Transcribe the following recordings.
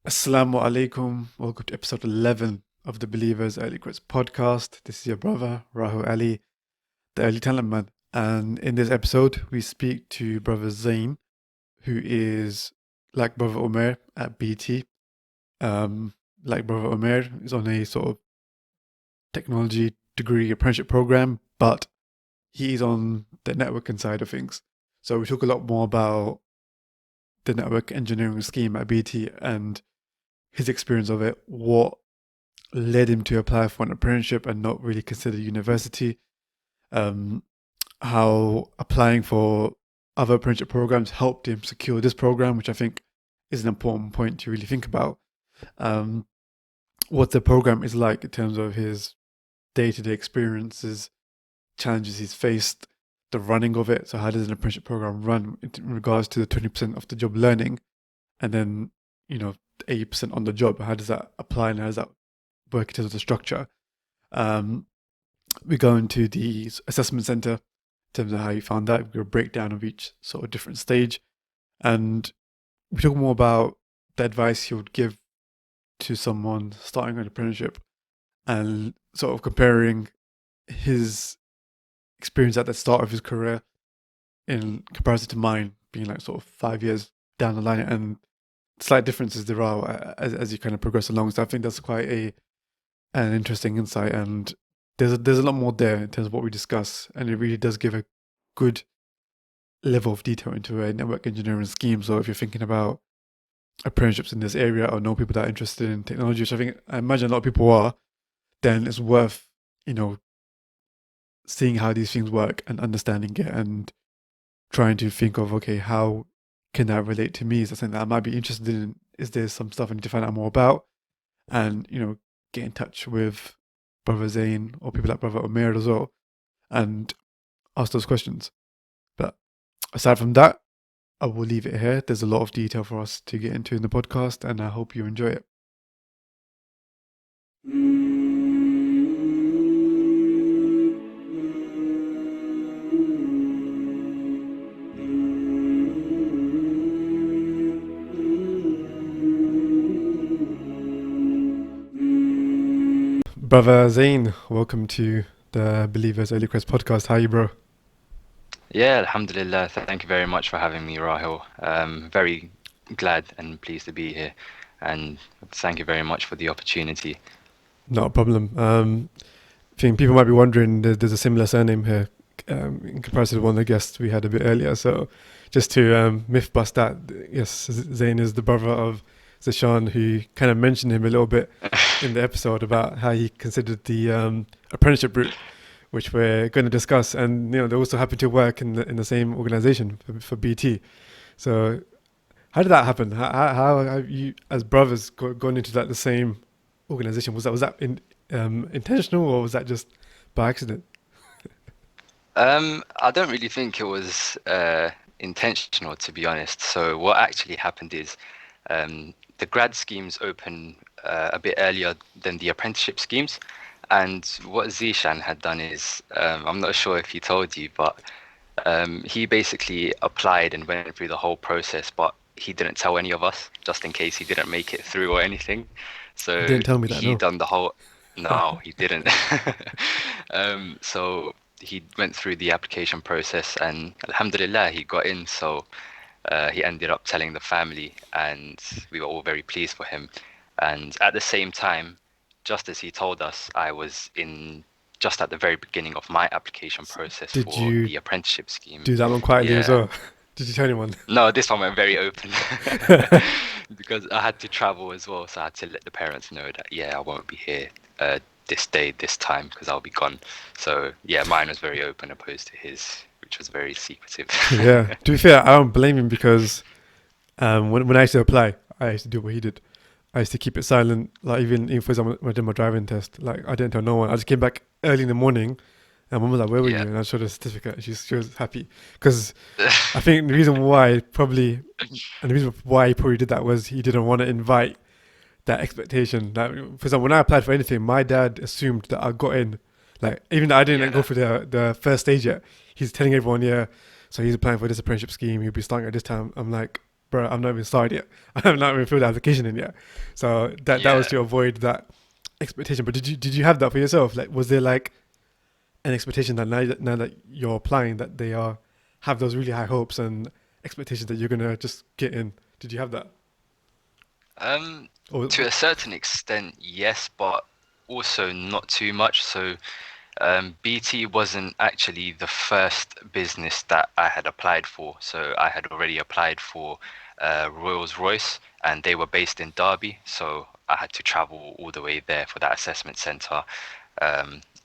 Assalamu alaikum. Welcome to episode 11 of the Believers Early Quits podcast. This is your brother, Rahul Ali, the early talent man. And in this episode, we speak to brother Zain, who is like brother Omer at BT. Like brother Omer is on a sort of technology degree apprenticeship program, but he's on the networking side of things. So we talk a lot more about the network engineering scheme at BT and his experience of it, what led him to apply for an apprenticeship and not really consider university, how applying for other apprenticeship programs helped him secure this program, which I think is an important point to really think about. What the program is like in terms of his day-to-day experiences, challenges he's faced, the running of it. So how does an apprenticeship program run in regards to the 20% of the job learning, and then 80% on the job? How does that apply and how does that work in terms of the structure? We go into the assessment center in terms of how you found that. We do a breakdown of each sort of different stage, and we talk more about the advice he would give to someone starting an apprenticeship and sort of comparing his experience at the start of his career in comparison to mine being like sort of 5 years down the line, and slight differences there are as you kind of progress along. So I think that's quite an interesting insight, and there's a lot more there in terms of what we discuss, and it really does give a good level of detail into a network engineering scheme. So if you're thinking about apprenticeships in this area or know people that are interested in technology, which I imagine a lot of people are, then it's worth seeing how these things work and understanding it and trying to think of, okay, how can that relate to me? Is that something that I might be interested in? Is there some stuff I need to find out more about? And, get in touch with Brother Zain or people like Brother Omer as well and ask those questions. But aside from that, I will leave it here. There's a lot of detail for us to get into in the podcast, and I hope you enjoy it. Brother Zain, welcome to the Believers Early Quest podcast. How are you, bro? Yeah, Alhamdulillah. Thank you very much for having me, Rahil. Very glad and pleased to be here, and thank you very much for the opportunity. Not a problem. I think people might be wondering, there's a similar surname here in comparison to one of the guests we had a bit earlier. So just to myth bust that, yes, Zain is the brother of Zishan, who kind of mentioned him a little bit in the episode about how he considered the apprenticeship route, which we're going to discuss. And they also happen to work in the same organization for BT. So how did that happen? How have you, as brothers, gone into the same organization? Was that intentional, or was that just by accident? I don't really think it was intentional, to be honest. So what actually happened is the grad schemes open a bit earlier than the apprenticeship schemes. And what Zishan had done is, I'm not sure if he told you, but he basically applied and went through the whole process, but he didn't tell any of us, just in case he didn't make it through or anything. You So didn't tell me that, he no. done the whole, no, he didn't. So he went through the application process, and Alhamdulillah, he got in. So he ended up telling the family, and we were all very pleased for him. And at the same time, just as he told us, I was in just at the very beginning of my application process Did for you the apprenticeship scheme. do that one quietly as Yeah. well? Did you tell anyone? No, this one went very open because I had to travel as well, so I had to let the parents know that, yeah, I won't be here this day, this time, because I'll be gone. So yeah, mine was very open opposed to his, which was very secretive. Yeah. To be fair, I don't blame him because when I used to apply, I used to do what he did. I used to keep it silent. Like even for example, when I did my driving test, like I didn't tell no one. I just came back early in the morning, and mom was like, "Where were you?" Yeah. And I showed her a certificate. And she was happy because I think the reason why probably, and the reason why he probably did that was he didn't want to invite that expectation. Like, for example, when I applied for anything, my dad assumed that I got in. Like, even though I didn't go Yeah. for the first stage yet, he's telling everyone, yeah, so he's applying for this apprenticeship scheme. He'll be starting at this time. I'm like, bro, I'm not even started yet. I'm not even filled the application in yet. So that was Yeah. to avoid that expectation. But did you have that for yourself? Like, was there like an expectation that now that you're applying, that they are have those really high hopes and expectations that you're gonna just get in? Did you have that? Um, Or to a certain extent, yes, but also not too much. So BT wasn't actually the first business that I had applied for. So I had already applied for Rolls-Royce, and they were based in Derby. So I had to travel all the way there for that assessment center.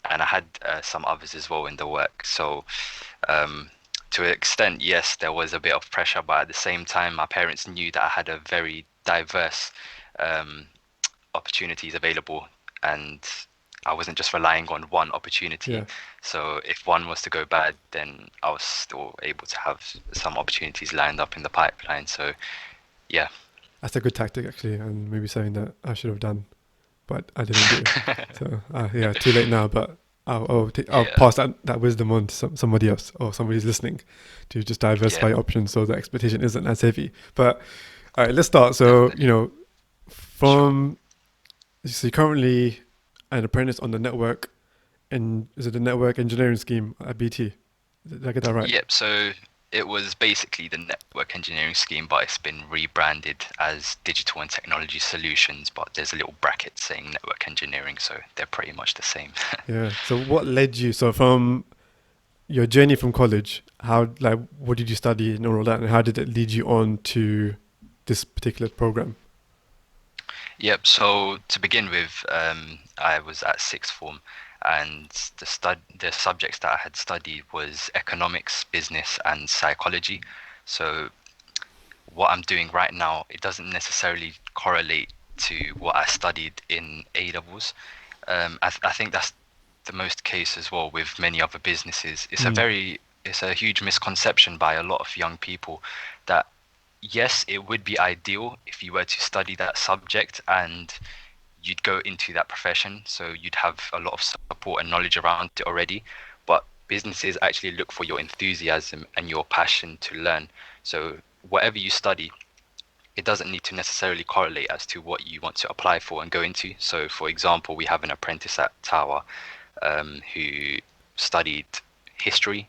And I had some others as well in the work. So um, to an extent, yes, there was a bit of pressure, but at the same time, my parents knew that I had a very diverse um, opportunities available, and I wasn't just relying on one opportunity. yeah, So if one was to go bad, then I was still able to have some opportunities lined up in the pipeline. So yeah. that's a good tactic actually, and maybe something that I should have done, but I didn't do. So yeah, too late now. But I'll Yeah, pass that wisdom on to somebody else or somebody who's listening to just yeah, diversify your options so the expectation isn't as heavy. But all right, let's start. So definitely. Sure. from so you're currently an apprentice on the network, and is it the network engineering scheme at BT? Did I get that right? Yep. So it was basically the network engineering scheme, but it's been rebranded as digital and technology solutions. But there's a little bracket saying network engineering, so they're pretty much the same. Yeah. So what led you? So from your journey from college, how like what did you study and all that, and how did it lead you on to this particular program? Yep. So to begin with, I was at sixth form, and the subjects that I had studied was economics, business, and psychology. So what I'm doing right now, it doesn't necessarily correlate to what I studied in A levels. I think that's the most case as well with many other businesses. Mm, It's a huge misconception by a lot of young people that yes, it would be ideal if you were to study that subject and you'd go into that profession. So you'd have a lot of support and knowledge around it already. But businesses actually look for your enthusiasm and your passion to learn. So whatever you study, it doesn't need to necessarily correlate as to what you want to apply for and go into. So, for example, we have an apprentice at Tower who studied history,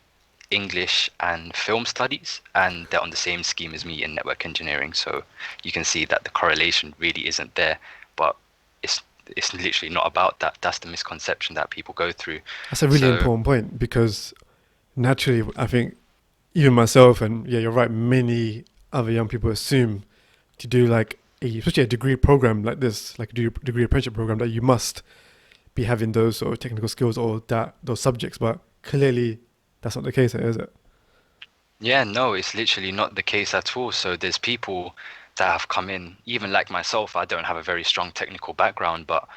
English, and film studies, and they're on the same scheme as me in network engineering. So you can see that the correlation really isn't there, but it's it's literally not about that. That's the misconception that people go through. that's a really So important point because naturally, I think even myself and yeah, you're right. Many other young people assume to do like especially a degree program like this, like a degree apprenticeship program, that you must be having those sort of technical skills or that those subjects. But clearly, that's not the case, is it? yeah, no, it's literally not the case at all. So there's people that have come in, even like myself, I don't have a very strong technical background, but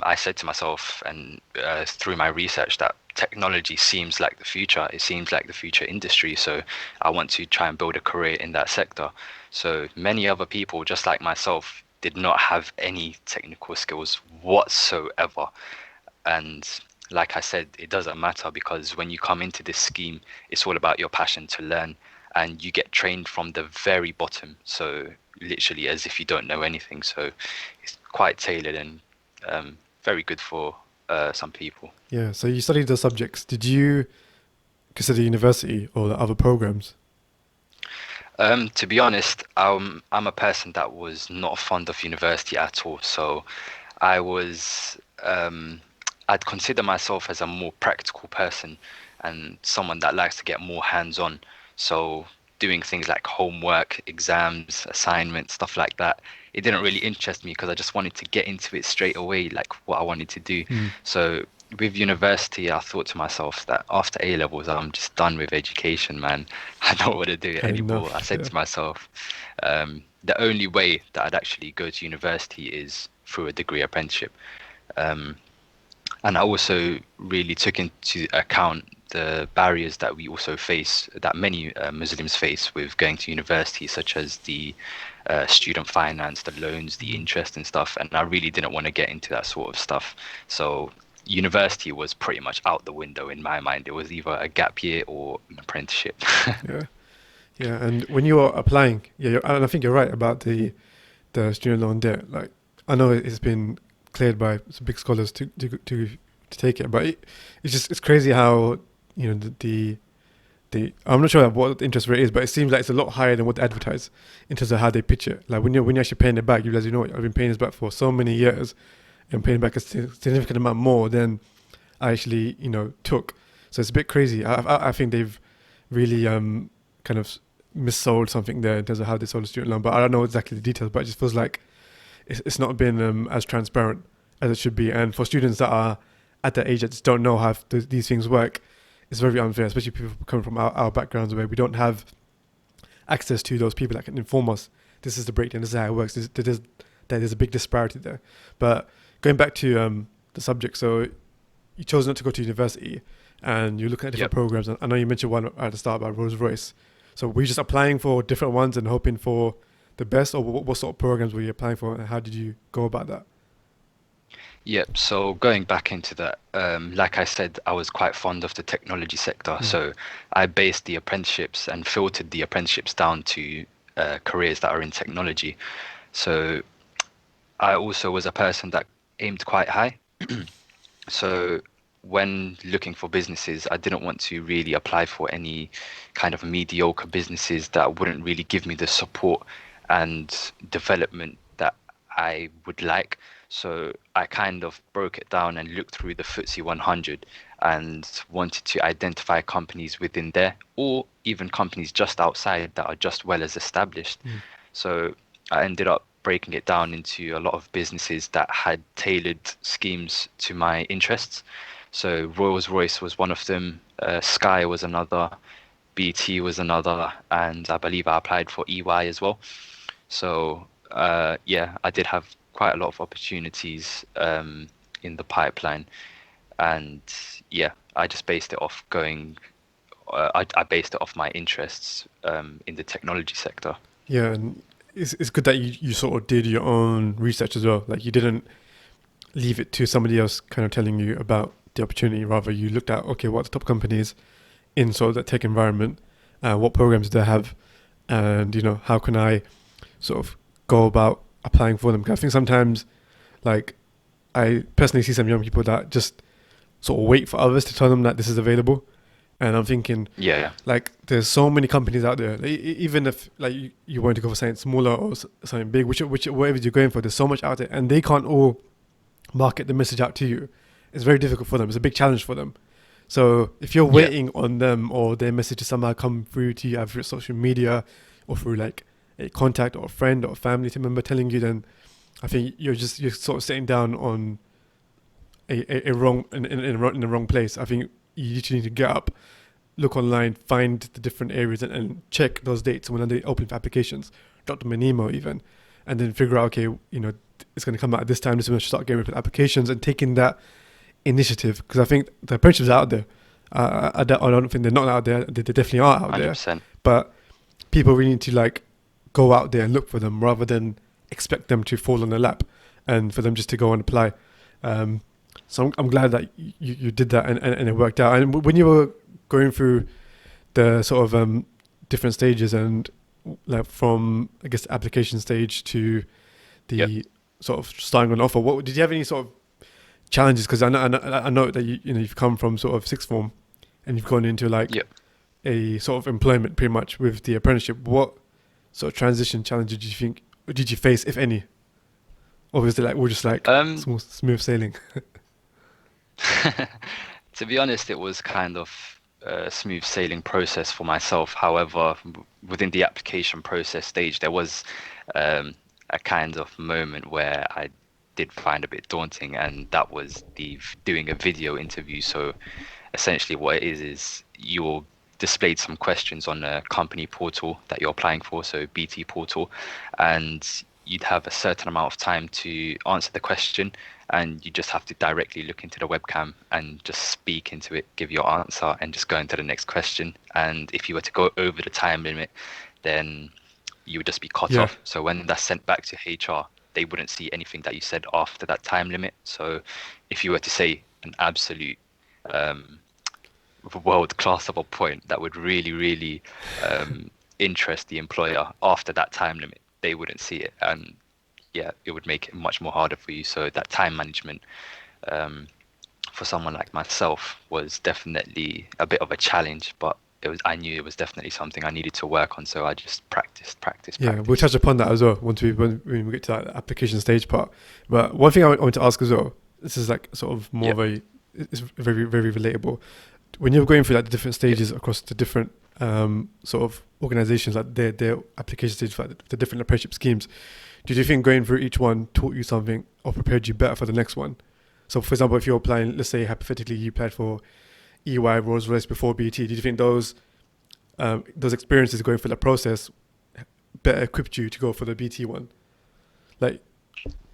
I said to myself and through my research that technology seems like the future. It seems like the future industry. So I want to try and build a career in that sector. So many other people, just like myself, did not have any technical skills whatsoever. And like I said, it doesn't matter because when you come into this scheme, it's all about your passion to learn and you get trained from the very bottom. So literally as if you don't know anything. So it's quite tailored and very good for some people. Yeah. So you studied those subjects. Did you consider university or the other programs? To be honest, I'm a person that was not fond of university at all. So I was, I'd consider myself as a more practical person and someone that likes to get more hands-on. So doing things like homework, exams, assignments, stuff like that, it didn't really interest me because I just wanted to get into it straight away, like what I wanted to do. Hmm. So with university, I thought to myself that after A levels, I'm just done with education, man. I don't want to do it Had anymore. I enough. said Yeah. to myself, the only way that I'd actually go to university is through a degree apprenticeship. Um, and I also really took into account the barriers that we also face, that many Muslims face with going to university, such as the student finance, the loans, the Hmm. interest and stuff. And I really didn't want to get into that sort of stuff. So university was pretty much out the window in my mind. It was either a gap year or an apprenticeship. Yeah. Yeah, and when you are applying, yeah, and I think you're right about the student loan debt. Like, I know it's been cleared by some big scholars to take it, but it's crazy how the I'm not sure what the interest rate is, but it seems like it's a lot higher than what they advertise in terms of how they pitch it. Like when you're actually paying it back, you realize, you know what, I've been paying this back for so many years, and paying back a significant amount more than I actually took. So it's a bit crazy. I think they've really kind of missold something there in terms of how they sold the student loan. But I don't know exactly the details. But it just feels like it's not been as transparent as it should be. And for students that are at that age that just don't know how these things work, it's very unfair, especially people coming from our backgrounds where we don't have access to those people that can inform us. This is the breakdown. This is how it works. There's a big disparity there. But going back to the subject, so you chose not to go to university, and you're looking at different Yep. programs. And I know you mentioned one at the start about Rolls Royce. So were you just applying for different ones and hoping for the best, or what sort of programs were you applying for, and how did you go about that? Yep. So going back into that, like I said, I was quite fond of the technology sector. Mm. So I based the apprenticeships and filtered the apprenticeships down to careers that are in technology. So I also was a person that aimed quite high. So when looking for businesses, I didn't want to really apply for any kind of mediocre businesses that wouldn't really give me the support and development that I would like. So I kind of broke it down and looked through the FTSE 100 and wanted to identify companies within there or even companies just outside that are just well as established. Mm. So I ended up breaking it down into a lot of businesses that had tailored schemes to my interests. So Rolls-Royce was one of them, Sky was another, BT was another, and I believe I applied for EY as well. So yeah, I did have quite a lot of opportunities in the pipeline, and yeah, I just based it off going. I based it off my interests in the technology sector. Yeah, and it's good that you sort of did your own research as well. Like, you didn't leave it to somebody else kind of telling you about the opportunity. Rather, you looked at, okay, what the top companies in sort of that tech environment, what programs do they have, and how can I sort of go about applying for them. 'Cause I think sometimes, like, I personally see some young people that just sort of wait for others to tell them that this is available, and I'm thinking, Yeah, like, there's so many companies out there. Even if like you want to go for something smaller or something big, which whatever you're going for, there's so much out there, and they can't all market the message out to you. It's very difficult for them. It's a big challenge for them. So if you're yeah, waiting on them or their message to somehow come through to you either through social media or through like a contact or a friend or a family member telling you, then I think you're sort of sitting down on a wrong in the wrong place. I think you literally need to get up, look online, find the different areas, and check those dates when they open for applications. Drop them an email even, and then figure out, okay, it's going to come out at this time. This is when I should start getting with applications and taking that initiative, because I think the apprenticeships are out there. I don't think they're not out there. They definitely are out there, 100%. but people really need to like go out there and look for them rather than expect them to fall on their lap and for them just to go and apply. So I'm glad that you did that and it worked out. And when you were going through the sort of different stages and like from I guess the application stage to Yep, the sort of starting on offer, what did you have any sort of challenges? Because I know that you've come from sort of sixth form and you've gone into like yep. a sort of employment pretty much with the apprenticeship. What sort of transition challenges did you face, if any? Obviously, like we're just like Um, smooth sailing. to be honest, it was kind of a smooth sailing process for myself. However, within the application process stage, there was a kind of moment where I did find a bit daunting, and that was the doing a video interview. So essentially, what it is you're displayed some questions on a company portal that you're applying for, so BT portal, and you'd have a certain amount of time to answer the question, and you just have to directly look into the webcam and just speak into it, give your answer, and just go into the next question. And if you were to go over the time limit, then you would just be cut Yeah, off. So when that's sent back to HR, they wouldn't see anything that you said after that time limit. So if you were to say an absolute um, world class of a point that would really, really interest the employer after that time limit, they wouldn't see it, and yeah, it would make it much more harder for you. So that time management, um, for someone like myself, was definitely a bit of a challenge, but I knew it was definitely something I needed to work on. So I just practiced, practiced, Yeah, we'll practiced. touch upon that as well when we get to that application stage part. But one thing I want to ask as well, this is like sort of more Yep, of it's very, very relatable. When you're going through like the different yep. stages across the different sort of organizations, like their application stage for like the different apprenticeship schemes, did you think going through each one taught you something or prepared you better for the next one? So, for example, if you're applying, let's say hypothetically you applied for EY, Rolls Royce before BT, did you think those experiences going through the process better equipped you to go for the BT one? Like,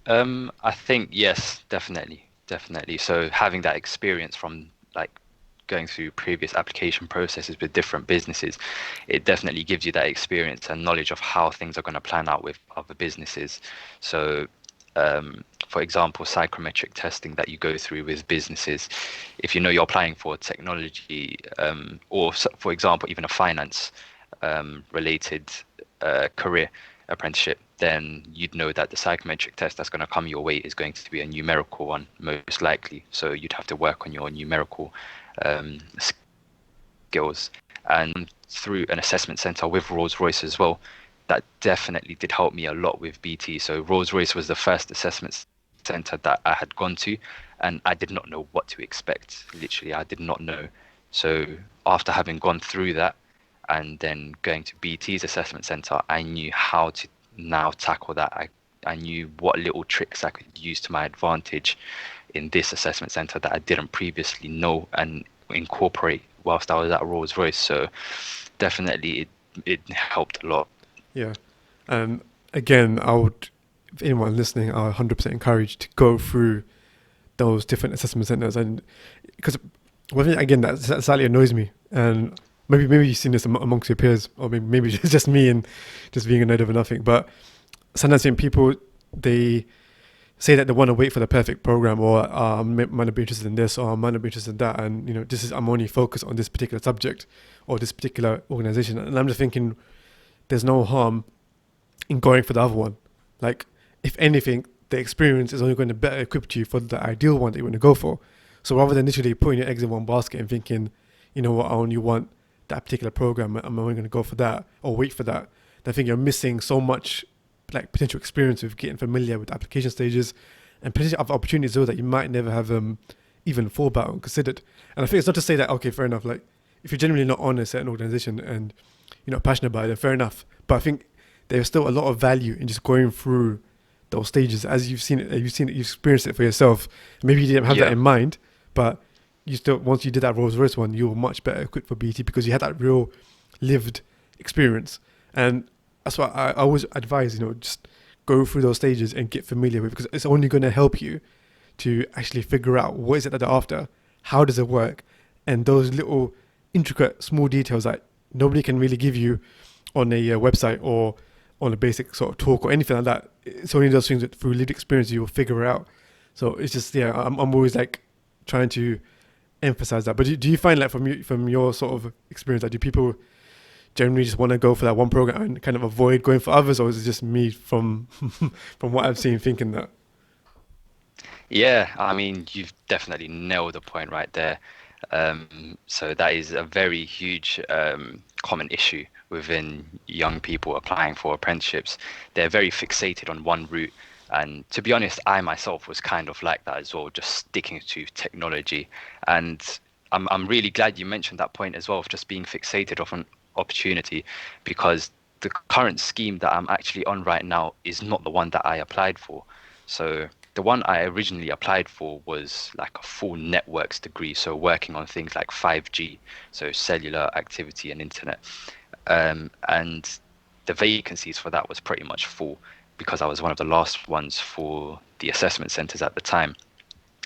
I think yes, definitely, definitely. So having that experience from like going through previous application processes with different businesses, it definitely gives you that experience and knowledge of how things are going to plan out with other businesses. So, for example, psychometric testing that you go through with businesses, if you know you're applying for technology, for example, even a finance related career apprenticeship, then you'd know that the psychometric test that's going to come your way is going to be a numerical one, most likely. So you'd have to work on your numerical um, skills. And through an assessment center with Rolls-Royce as well, that definitely did help me a lot with BT. So Rolls-Royce was the first assessment center that I had gone to, and I did not know what to expect. Literally, I did not know. So after having gone through that and then going to BT's assessment center, I knew how to now tackle that. I knew what little tricks I could use to my advantage in this assessment center that I didn't previously know and incorporate whilst I was at Rolls Royce. So definitely it helped a lot. yeah. And again, I would, if anyone listening, I would 100% encourage to go through those different assessment centers. And because one thing, again, that slightly annoys me. And maybe you've seen this amongst your peers, or maybe it's just me and just being a nerd over nothing. But sometimes when people, they say that they want to wait for the perfect program, or I might not be interested in this, or I might not be interested in that, and this is, I'm only focused on this particular subject or this particular organization, and I'm just thinking there's no harm in going for the other one. Like, if anything, the experience is only going to better equip you for the ideal one that you want to go for. So rather than literally putting your eggs in one basket and thinking, you know what, I only want that particular program, I'm only going to go for that or wait for that, I think you're missing so much like potential experience with getting familiar with application stages and potential other opportunities though that you might never have even thought about and considered. And I think it's not to say that, okay, fair enough, like if you're genuinely not on a certain organization and you're not passionate about it, then fair enough. But I think there's still a lot of value in just going through those stages as you've experienced it for yourself. Maybe you didn't have that Yeah. in mind, but you still, once you did that Rolls Royce one, you were much better equipped for BT because you had that real lived experience. And that's why I always advise, just go through those stages and get familiar with, because it's only going to help you to actually figure out what is it that they're after, how does it work, and those little intricate small details that nobody can really give you on a website or on a basic sort of talk or anything like that. It's only those things that through lived experience you will figure out. So it's just, yeah, I'm always like trying to emphasize that. But do you find like from your sort of experience, like do people generally just want to go for that one program and kind of avoid going for others, or is it just me from from what I've seen thinking that? Yeah, I mean, you've definitely nailed the point right there. So that is a very huge common issue within young people applying for apprenticeships. They're very fixated on one route. And to be honest, I myself was kind of like that as well, just sticking to technology. And I'm really glad you mentioned that point as well of just being fixated on an opportunity, because the current scheme that I'm actually on right now is not the one that I applied for. So the one I originally applied for was like a full networks degree, so working on things like 5G, so cellular activity and internet. And the vacancies for that was pretty much full because I was one of the last ones for the assessment centers at the time.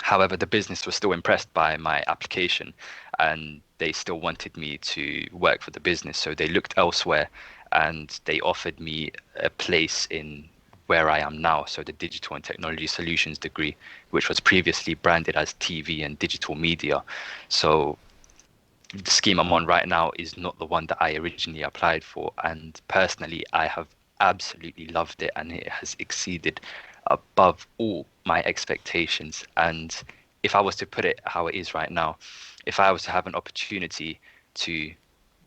However, the business was still impressed by my application and they still wanted me to work for the business. So they looked elsewhere and they offered me a place in where I am now. So the Digital and Technology Solutions degree, which was previously branded as TV and digital media. So the scheme I'm on right now is not the one that I originally applied for. And personally, I have absolutely loved it, and it has exceeded above all my expectations. And if I was to put it how it is right now, if I was to have an opportunity to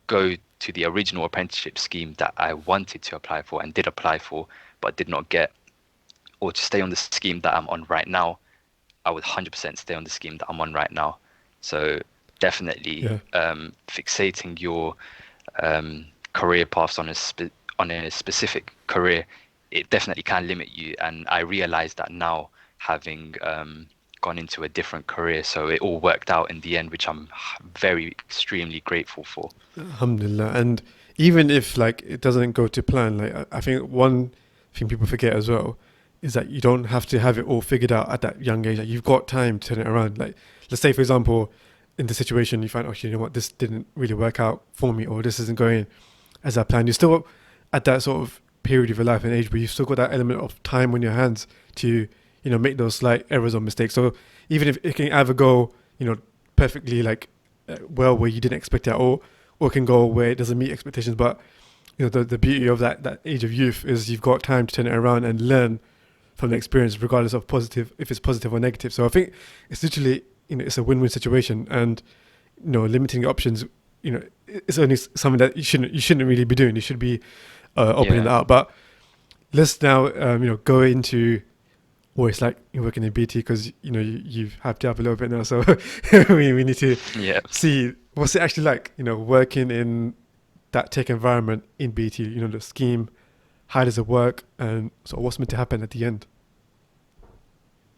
go to the original apprenticeship scheme that I wanted to apply for and did apply for, but did not get, or to stay on the scheme that I'm on right now, I would 100% stay on the scheme that I'm on right now. So definitely Yeah. fixating your career paths on on a specific career, it definitely can limit you. And I realize that now, having gone into a different career. So it all worked out in the end, which I'm very extremely grateful for. Alhamdulillah. And even if like it doesn't go to plan, like I think one thing people forget as well is that you don't have to have it all figured out at that young age. Like you've got time to turn it around. Like let's say for example, in the situation you find, oh, you know what, this didn't really work out for me, or this isn't going as I planned. You're still at that sort of period of your life and age where you've still got that element of time on your hands to, you know, make those slight errors or mistakes. So even if it can either go, you know, perfectly like well where you didn't expect it at all, or it can go where it doesn't meet expectations. But you know, the beauty of that age of youth is you've got time to turn it around and learn from the experience, regardless of positive, if it's positive or negative. So I think it's literally, you know, it's a win-win situation, and you know, limiting options, you know, it's only something that you shouldn't really be doing. You should be opening Yeah. that up. But let's now, you know, go into what it's like working in BT, because you know you've hyped it up a little bit now. So we need to Yeah. see what's it actually like, you know, working in that tech environment in BT. You know, the scheme, how does it work, and so what's meant to happen at the end.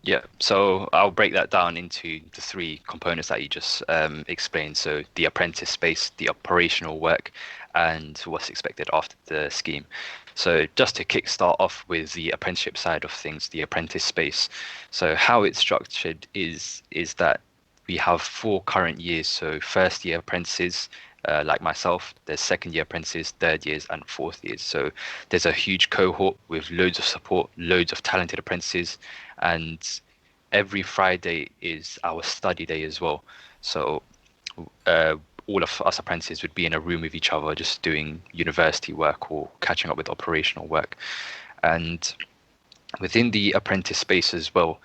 Yeah, so I'll break that down into the three components that you just explained. So the apprentice space, the operational work, and what's expected after the scheme. So just to kickstart off with the apprenticeship side of things, the apprentice space. So how it's structured is that we have 4 current years. So first year apprentices, like myself, there's second year apprentices, third years, and fourth years. So there's a huge cohort with loads of support, loads of talented apprentices, and every Friday is our study day as well. So uh, all of us apprentices would be in a room with each other, just doing university work or catching up with operational work. And within the apprentice space as well,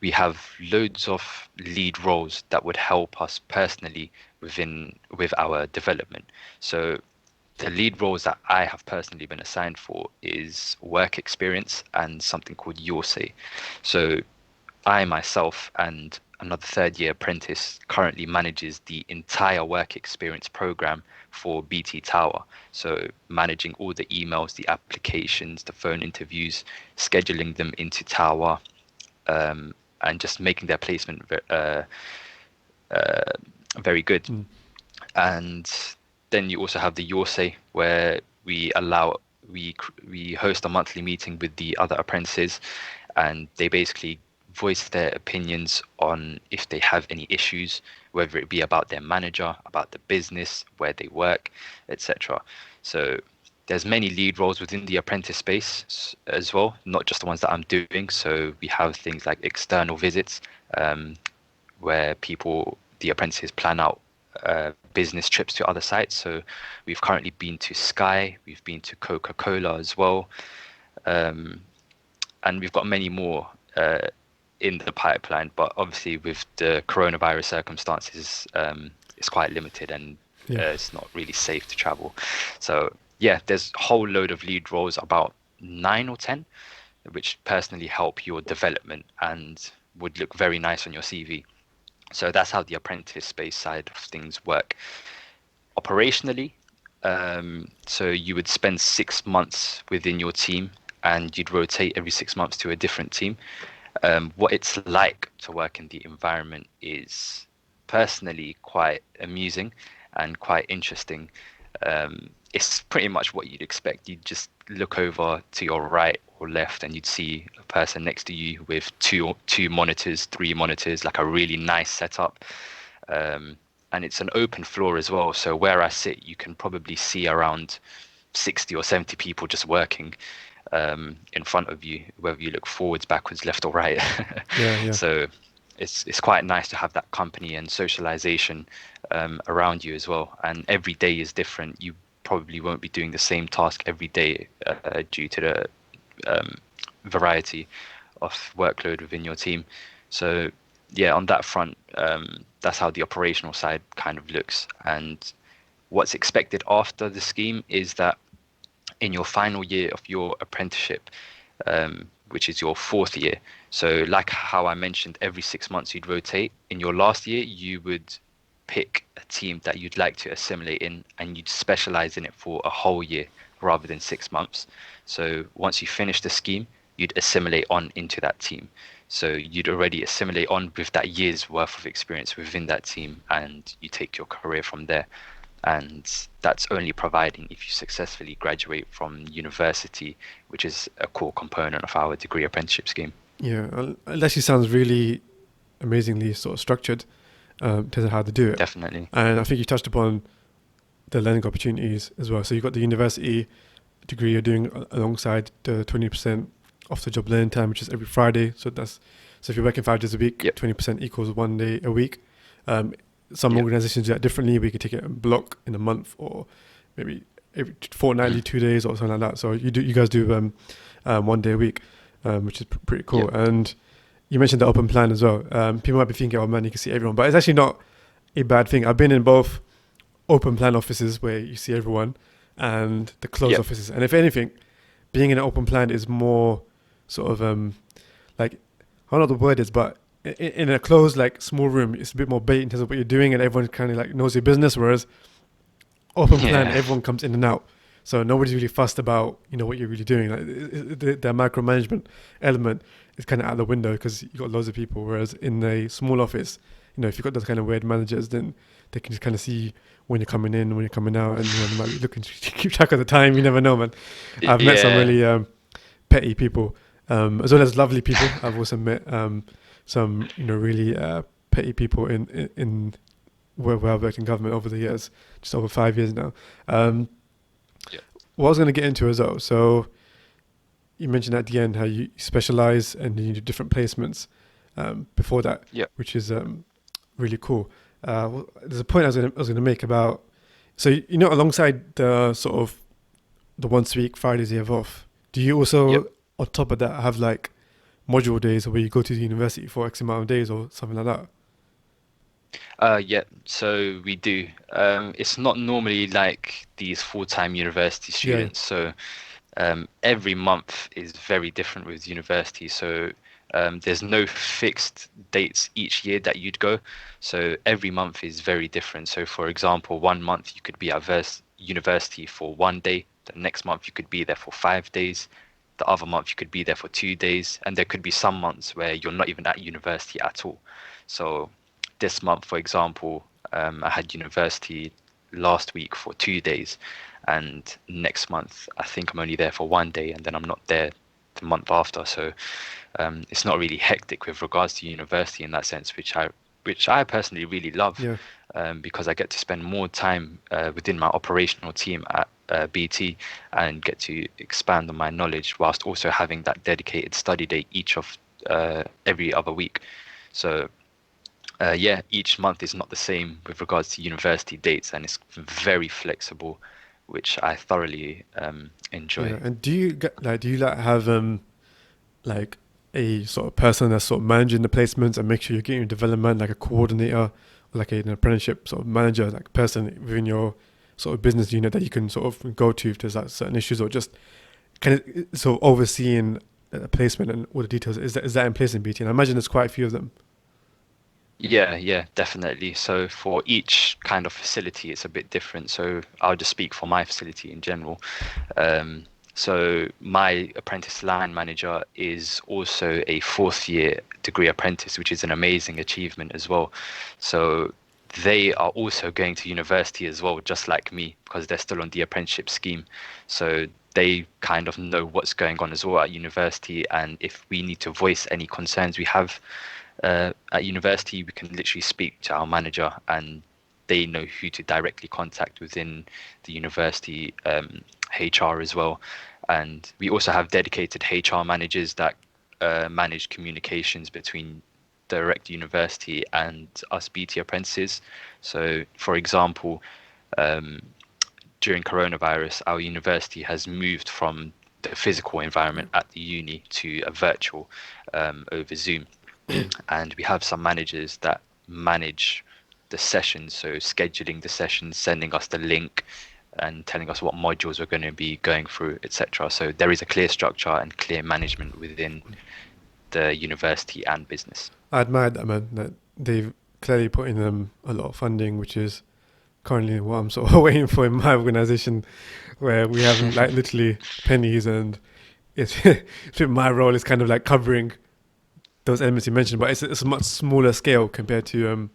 we have loads of lead roles that would help us personally with our development. So the lead roles that I have personally been assigned for is work experience and something called Your Say. So I myself and another third year apprentice currently manages the entire work experience program for BT Tower. So managing all the emails, the applications, the phone interviews, scheduling them into Tower, and just making their placement very good. Mm. And then you also have the Your Say, where we host a monthly meeting with the other apprentices, and they basically voice their opinions on if they have any issues, whether it be about their manager, about the business, where they work, etc. So there's many lead roles within the apprentice space as well, not just the ones that I'm doing. So we have things like external visits, um, where the apprentices plan out business trips to other sites. So we've currently been to Sky, we've been to Coca-Cola as well, um, and we've got many more in the pipeline. But obviously, with the coronavirus circumstances, it's quite limited, and Yeah. it's not really safe to travel. So yeah, there's a whole load of lead roles, about 9 or 10, which personally help your development and would look very nice on your CV. So that's how the apprentice space side of things work. Operationally, so you would spend 6 months within your team, and you'd rotate every 6 months to a different team. What it's like to work in the environment is personally quite amusing and quite interesting. It's pretty much what you'd expect. You'd just look over to your right or left, and you'd see a person next to you with two monitors, 3 monitors, like a really nice setup. Um, and it's an open floor as well. So where I sit, you can probably see around 60 or 70 people just working in front of you, whether you look forwards, backwards, left or right. Yeah. Yeah. So it's quite nice to have that company and socialization around you as well. And every day is different. You probably won't be doing the same task every day due to the variety of workload within your team. So yeah, on that front, that's how the operational side kind of looks. And what's expected after the scheme is that in your final year of your apprenticeship, which is your fourth year. So, like how I mentioned, every 6 months you'd rotate. In your last year, you would pick a team that you'd like to assimilate in, and you'd specialize in it for a whole year rather than 6 months. So, once you finish the scheme, you'd assimilate on into that team. So, you'd already assimilate on with that year's worth of experience within that team, and you take your career from there. And that's only providing if you successfully graduate from university, which is a core component of our degree apprenticeship scheme. Yeah, it actually sounds really amazingly sort of structured in terms of how to do it. Definitely. And I think you touched upon the learning opportunities as well. So you've got the university degree you're doing alongside the 20% off the job learning time, which is every Friday. So if you're working 5 days a week, Yep. 20% equals 1 day a week. Some Yep. organizations do that differently. We can take it in block in a month, or maybe every fortnightly, 2 days or something like that. So you guys do 1 day a week, which is pretty cool. Yep. And you mentioned the open plan as well. People might be thinking, oh man, you can see everyone, but it's actually not a bad thing. I've been in both open plan offices where you see everyone and the closed Yep. offices. And if anything, being in an open plan is more sort of like, I don't know what the word is, but in a closed like small room, it's a bit more bait in terms of what you're doing, and everyone kind of like knows your business. Whereas open plan, Yeah. everyone comes in and out, so nobody's really fussed about what you're really doing. Like the micromanagement element is kind of out the window because you got loads of people. Whereas in a small office, if you've got those kind of weird managers, then they can just kind of see when you're coming in, when you're coming out, and they might be looking to keep track of the time. You never know, man. I've met some Yeah. really petty people, as well as lovely people. I've also met some really petty people in where I've worked in government over the years, just over 5 years now. Um, Yeah. what I was going to get into as well. So you mentioned at the end how you specialize and you do different placements before that, Yep. which is really cool. There's a point I was going to make about, so alongside the sort of the once a week Fridays you have off, do you also Yep. on top of that have like module days where you go to the university for X amount of days or something like that? Yeah, so we do. It's not normally like these full-time university Yeah, students. So every month is very different with university. So there's no fixed dates each year that you'd go. So every month is very different. So for example, 1 month you could be at university for 1 day. The next month you could be there for 5 days. The other month you could be there for 2 days. And there could be some months where you're not even at university at all. So this month, for example, I had university last week for 2 days, and next month I think I'm only there for 1 day, and then I'm not there the month after. So it's not really hectic with regards to university in that sense, which I personally really love, yeah, because I get to spend more time within my operational team at BT and get to expand on my knowledge whilst also having that dedicated study day each of every other week. So yeah, each month is not the same with regards to university dates, and it's very flexible, which I thoroughly enjoy. yeah. And do you have like a sort of person that's sort of managing the placements and make sure you're getting your development, like a coordinator or like an apprenticeship sort of manager, like person within your sort of business unit that you can sort of go to if there's like certain issues, or just kind of sort of overseeing a placement and all the details? Is that in place in BT? And I imagine there's quite a few of them. Yeah, yeah, definitely. So for each kind of facility, it's a bit different. So I'll just speak for my facility in general. So my apprentice line manager is also a fourth year degree apprentice, which is an amazing achievement as well. So they are also going to university as well, just like me, because they're still on the apprenticeship scheme. So they kind of know what's going on as well at university. And if we need to voice any concerns we have at university, we can literally speak to our manager, and they know who to directly contact within the university HR as well. And we also have dedicated HR managers that manage communications between direct university and us BT apprentices. So, for example, during coronavirus, our university has moved from the physical environment at the uni to a virtual over Zoom. And we have some managers that manage the sessions, so scheduling the sessions, sending us the link, and telling us what modules we're going to be going through, etc. So there is a clear structure and clear management within the university and business. I admire that, man, that they've clearly put in a lot of funding, which is currently what I'm sort of waiting for in my organization, where we have like literally pennies, and it's my role is kind of like covering those elements you mentioned, but it's a much smaller scale compared to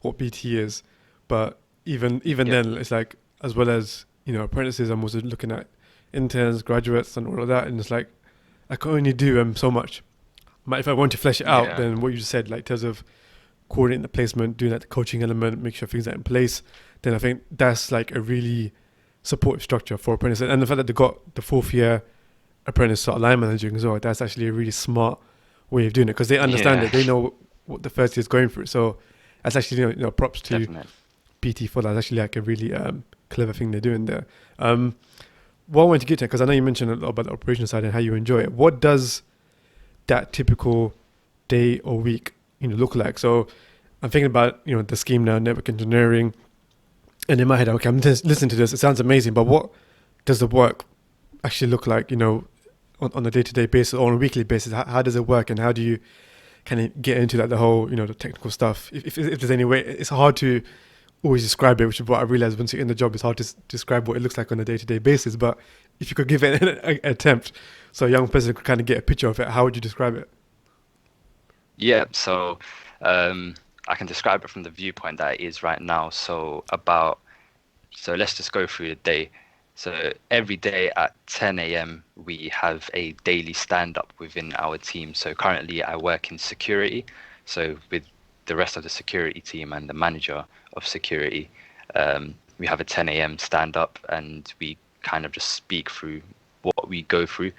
what BT is. But even then, it's like, as well as, you know, apprentices, I'm also looking at interns, graduates, and all of that, and it's like I can only do so much. But if I want to flesh it out, then what you just said, like in terms of coordinating the placement, doing that the coaching element, make sure things are in place, then I think that's like a really supportive structure for apprentices. And the fact that they got the 4th year apprentice sort of line managing as well, that's actually a really smart way of doing it, because they understand it, they know what the first year is going through. So that's actually, you know, props to Definitely. BT for that. That's actually like a really clever thing they're doing there. What I wanted to get to, because I know you mentioned a lot about the operational side and how you enjoy it, what does that typical day or week, you know, look like? So I'm thinking about, you know, the scheme now, network engineering, and in my head, okay, I'm just listening to this, it sounds amazing, but what does the work actually look like, you know, on a day-to-day basis or on a weekly basis? How does it work, and how do you kind of get into like the whole, you know, the technical stuff? If there's any way, it's hard to always describe it, which is what I realized once you're in the job, it's hard to describe what it looks like on a day-to-day basis. But if you could give it an attempt, so a young person could kind of get a picture of it, how would you describe it? Yeah, so I can describe it from the viewpoint that it is right now. So let's just go through the day. So every day at 10 a.m. we have a daily stand-up within our team. So currently I work in security. So with the rest of the security team and the manager of security, we have a 10 a.m. stand-up, and we kind of just speak through what we go through,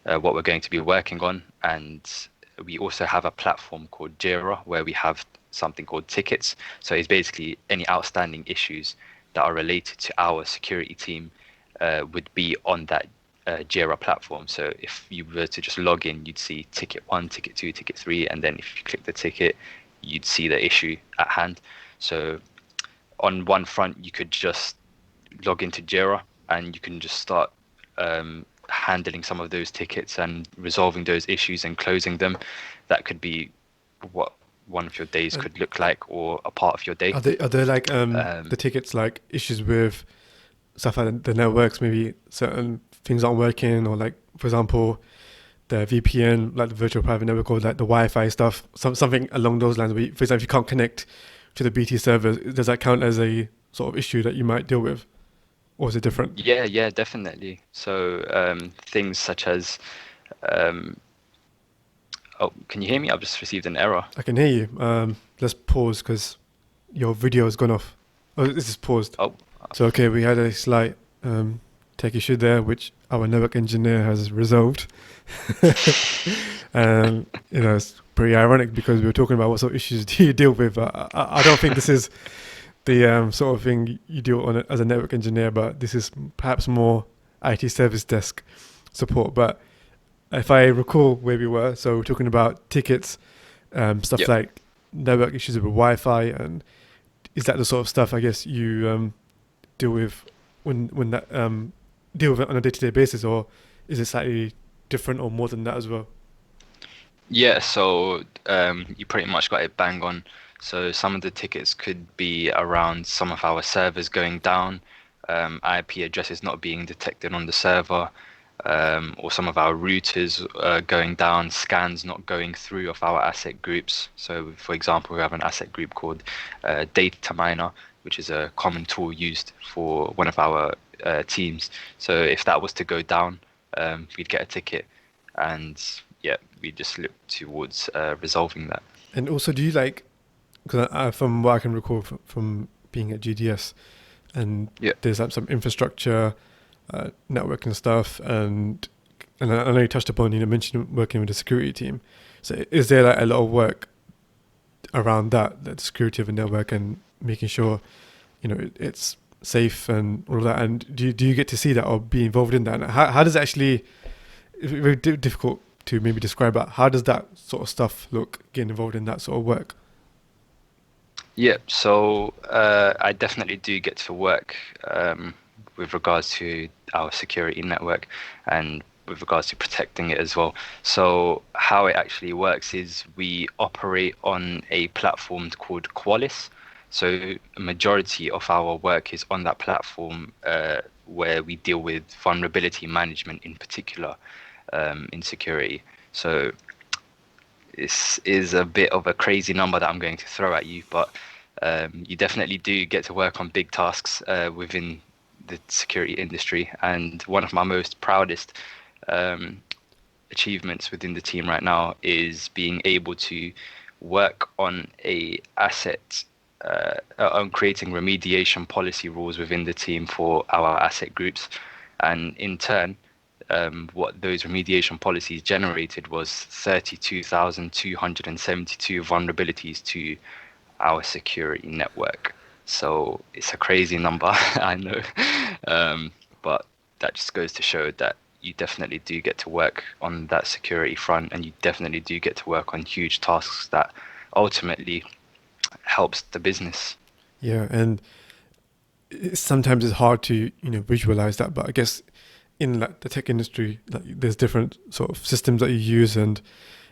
what we're going to be working on. And we also have a platform called Jira, where we have something called tickets. So it's basically any outstanding issues that are related to our security team would be on that Jira platform. So if you were to just log in, you'd see ticket 1, ticket 2, ticket 3, and then if you click the ticket, you'd see the issue at hand. So on one front, you could just log into Jira and you can just start handling some of those tickets and resolving those issues and closing them. That could be what one of your days could look like, or a part of your day. Are they like the tickets, like issues with stuff like the networks, maybe certain things aren't working, or like, for example, the VPN, like the virtual private network, or like the Wi-Fi stuff, something along those lines, where for example, if you can't connect to the BT servers, does that count as a sort of issue that you might deal with, or is it different? Yeah, definitely. So things such as oh, can you hear me? I've just received an error. I can hear you. Let's pause because your video has gone off. Oh, this is paused. Oh, So, okay, we had a slight tech issue there, which our network engineer has resolved. You know, it's pretty ironic because we were talking about what sort of issues do you deal with. I don't think this is the sort of thing you deal on as a network engineer, but this is perhaps more IT service desk support. But if I recall where we were, so we're talking about tickets, stuff like network issues with Wi-Fi, and is that the sort of stuff I guess you deal with when that deal with it on a day-to-day basis, or is it slightly different or more than that as well? Yeah, so you pretty much got it bang on. So some of the tickets could be around some of our servers going down, IP addresses not being detected on the server, or some of our routers going down, scans not going through of our asset groups. So, for example, we have an asset group called Data Miner, which is a common tool used for one of our teams. So if that was to go down, we'd get a ticket, and yeah, we just look towards resolving that. And also, do you like, because from what I can recall from being at GDS, and Yeah. there's like some infrastructure, networking stuff, and I know you touched upon, you know, mentioned working with the security team. So is there like a lot of work around that, the security of a network and making sure, it's safe and all of that. And do you get to see that or be involved in that? And how does it actually, it's very difficult to maybe describe it. How does that sort of stuff look, getting involved in that sort of work? Yeah, so I definitely do get to work with regards to our security network and with regards to protecting it as well. So how it actually works is we operate on a platform called Qualys. So a majority of our work is on that platform where we deal with vulnerability management in particular in security. So this is a bit of a crazy number that I'm going to throw at you, but you definitely do get to work on big tasks within the security industry. And one of my most proudest achievements within the team right now is being able to work on a asset on creating remediation policy rules within the team for our asset groups. And in turn, what those remediation policies generated was 32,272 vulnerabilities to our security network. So it's a crazy number, I know. But that just goes to show that you definitely do get to work on that security front, and you definitely do get to work on huge tasks that ultimately helps the business. Yeah, and sometimes it's hard to visualize that, but I guess in like the tech industry, like there's different sort of systems that you use, and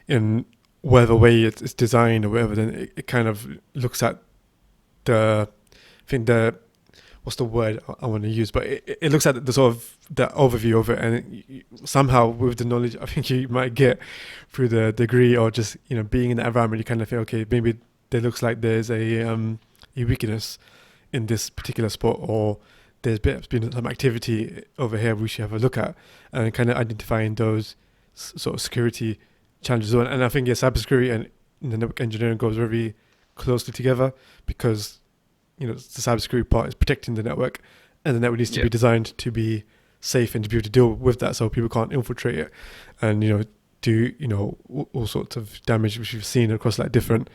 in whatever way it's designed or whatever, then it kind of looks at I think what's the word I want to use, but it looks at the sort of the overview of it, and somehow with the knowledge I think you might get through the degree or just being in that environment, you kind of feel, okay, maybe there looks like there's a weakness in this particular spot, or there's been some activity over here we should have a look at, and kind of identifying those sort of security challenges. And I think cybersecurity and the network engineering goes very closely together, because the cybersecurity part is protecting the network, and the network needs to be designed to be safe and to be able to deal with that, so people can't infiltrate it and do all sorts of damage, which we've seen across like different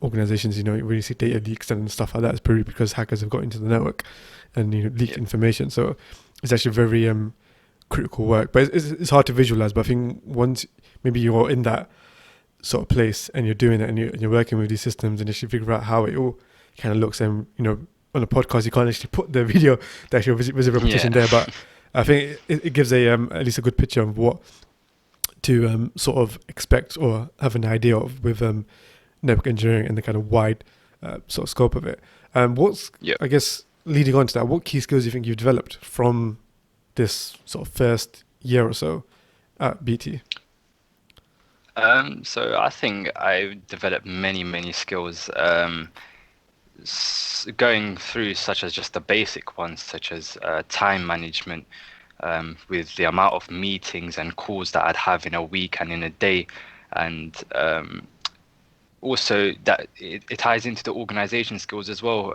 organizations. When you see data leaks and stuff like that, it's probably because hackers have got into the network and leaked information. So it's actually very critical work, but it's hard to visualize. But I think once maybe you're in that sort of place and you're doing it and you're working with these systems and actually figure out how it all kind of looks, and on a podcast you can't actually put the video, the actual visit repetition there, but I think it gives at least a good picture of what to sort of expect or have an idea of with network engineering and the kind of wide sort of scope of it. I guess leading on to that, what key skills do you think you've developed from this sort of first year or so at BT? So I think I've developed many skills, going through such as just the basic ones, such as time management, with the amount of meetings and calls that I'd have in a week and in a day, and also that it ties into the organization skills as well.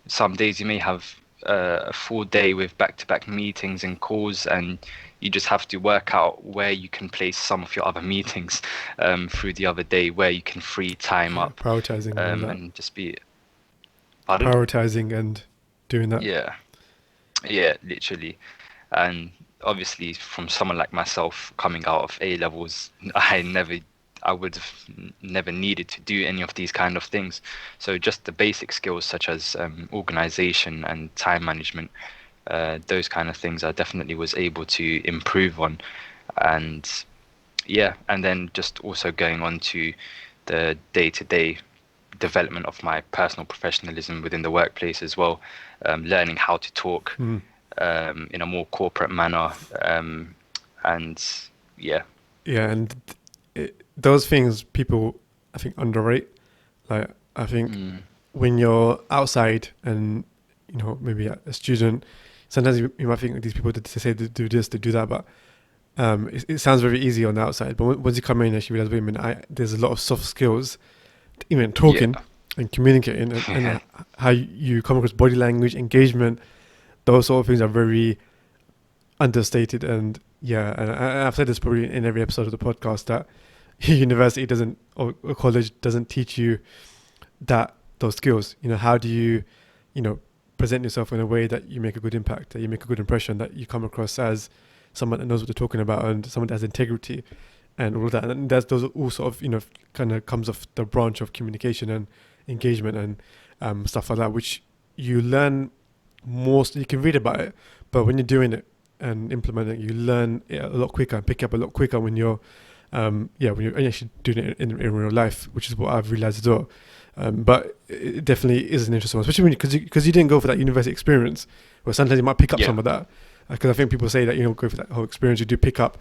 Some days you may have a full day with back-to-back meetings and calls, and you just have to work out where you can place some of your other meetings through the other day, where you can free time up, prioritizing and just be prioritizing and doing that. Yeah, literally. And obviously, from someone like myself coming out of A levels, I would have never needed to do any of these kind of things. So just the basic skills such as organization and time management, those kind of things I definitely was able to improve on. And and then just also going on to the day-to-day development of my personal professionalism within the workplace as well, learning how to talk in a more corporate manner, and those things people I think underrate. Like I think when you're outside and maybe a student, sometimes you might think these people to say to do this, to do that, but it sounds very easy on the outside. But once you come in, you realize, wait a minute, there's a lot of soft skills, even talking and communicating, and how you come across, body language, engagement. Those sort of things are very understated, and I've said this probably in every episode of the podcast, that university doesn't, or college doesn't teach you that those skills. How do you, you know, present yourself in a way that you make a good impact, that you make a good impression, that you come across as someone that knows what they're talking about and someone that has integrity and all of that. And those are all sort of, kind of comes off the branch of communication and engagement and stuff like that, which you learn more. You can read about it, but when you're doing it and implementing it, you learn it a lot quicker and pick up a lot quicker when you're when you're actually doing it in real life, which is what I've realized as well. But it definitely is an interesting one, especially because you didn't go for that university experience, where sometimes you might pick up Yeah. some of that. Because I think people say that go for that whole experience, you do pick up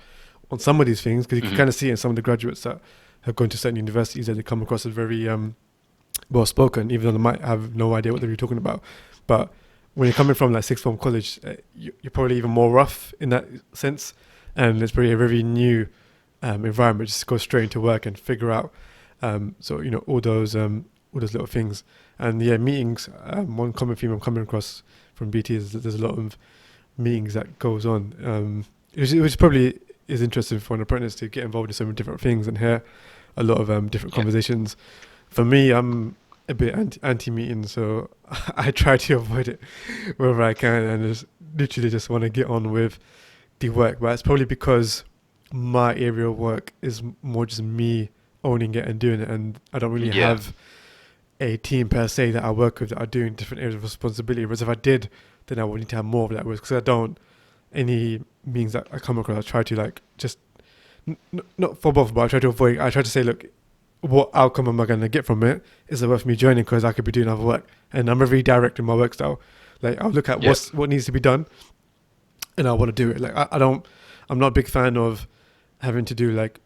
on some of these things because you can Hmm. kind of see it in some of the graduates that have gone to certain universities that they come across as very well spoken, even though they might have no idea what they're talking about. But when you're coming from like sixth form college, you're probably even more rough in that sense, and it's probably a very new environment. Just go straight into work and figure out all those little things. And yeah, meetings. One common theme I'm coming across from BT is that there's a lot of meetings that goes on. Which probably is interesting for an apprentice to get involved in so many different things and hear a lot of different Yeah. conversations. For me, I'm a bit anti-meeting, so I try to avoid it wherever I can, and just literally just want to get on with the work. But it's probably because my area of work is more just me owning it and doing it, and I don't really Yeah. have a team per se that I work with that are doing different areas of responsibility. Whereas if I did, then I would need to have more of that. Because I don't, any means that I come across, I try to like just not fob off, but I try to avoid. I try to say, look, what outcome am I going to get from it? Is it worth me joining? Because I could be doing other work, and I'm very direct in my work style. Like I'll look at Yeah. what needs to be done, and I want to do it. Like I don't, I'm not a big fan of having to do like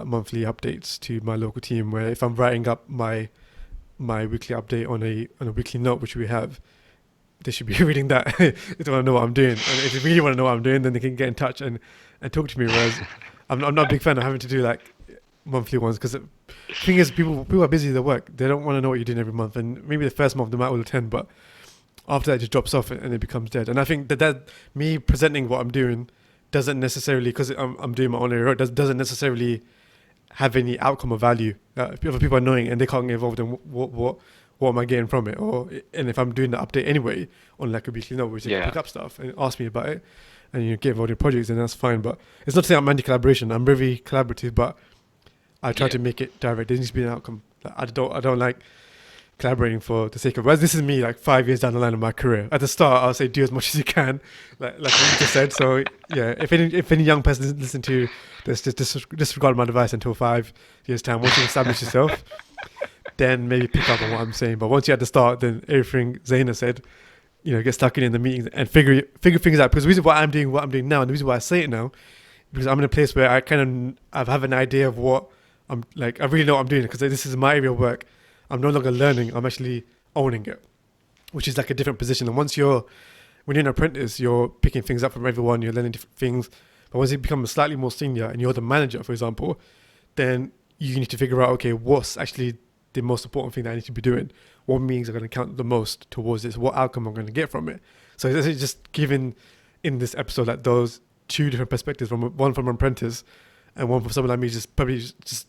monthly updates to my local team. Where if I'm writing up my weekly update on a weekly note, which we have, they should be reading that if they want to know what I'm doing. And if they really want to know what I'm doing, then they can get in touch and talk to me. Whereas I'm not a big fan of having to do like monthly ones because the thing is, people are busy with their work. They don't want to know what you're doing every month. And maybe the first month they might all attend, but after that it just drops off and it becomes dead. And I think that me presenting what I'm doing doesn't necessarily, because I'm doing my own area, doesn't necessarily have any outcome or value. If other people are knowing and they can't get involved, in what am I getting from it? And if I'm doing the update anyway on like a weekly note, which they can Yeah. pick up stuff and ask me about it, and get involved in projects, then that's fine. But it's not to say I'm anti-collaboration. I'm very collaborative, but I try Yeah. to make it direct. There needs to be an outcome. Like, I don't like collaborating for the sake of. Whereas this is me like 5 years down the line of my career. At the start, I'll say do as much as you can, like what you just said. So yeah, if any young person listen to this, just disregard my advice until 5 years time. Once you've established yourself, then maybe pick up on what I'm saying. But once you're at the start, then everything Zaina said, get stuck in the meetings and figure things out. Because the reason why I'm doing what I'm doing now, and the reason why I say it now, because I'm in a place where I have an idea of what I'm like. I really know what I'm doing because this is my area of work. I'm no longer learning. I'm actually owning it, which is like a different position. And when you're an apprentice, you're picking things up from everyone. You're learning different things. But once you become slightly more senior and you're the manager, for example, then you need to figure out, okay, what's actually the most important thing that I need to be doing? What meetings are going to count the most towards this? What outcome I'm going to get from it? So it's just giving in this episode like those two different perspectives, one from an apprentice and one from someone like me, just probably just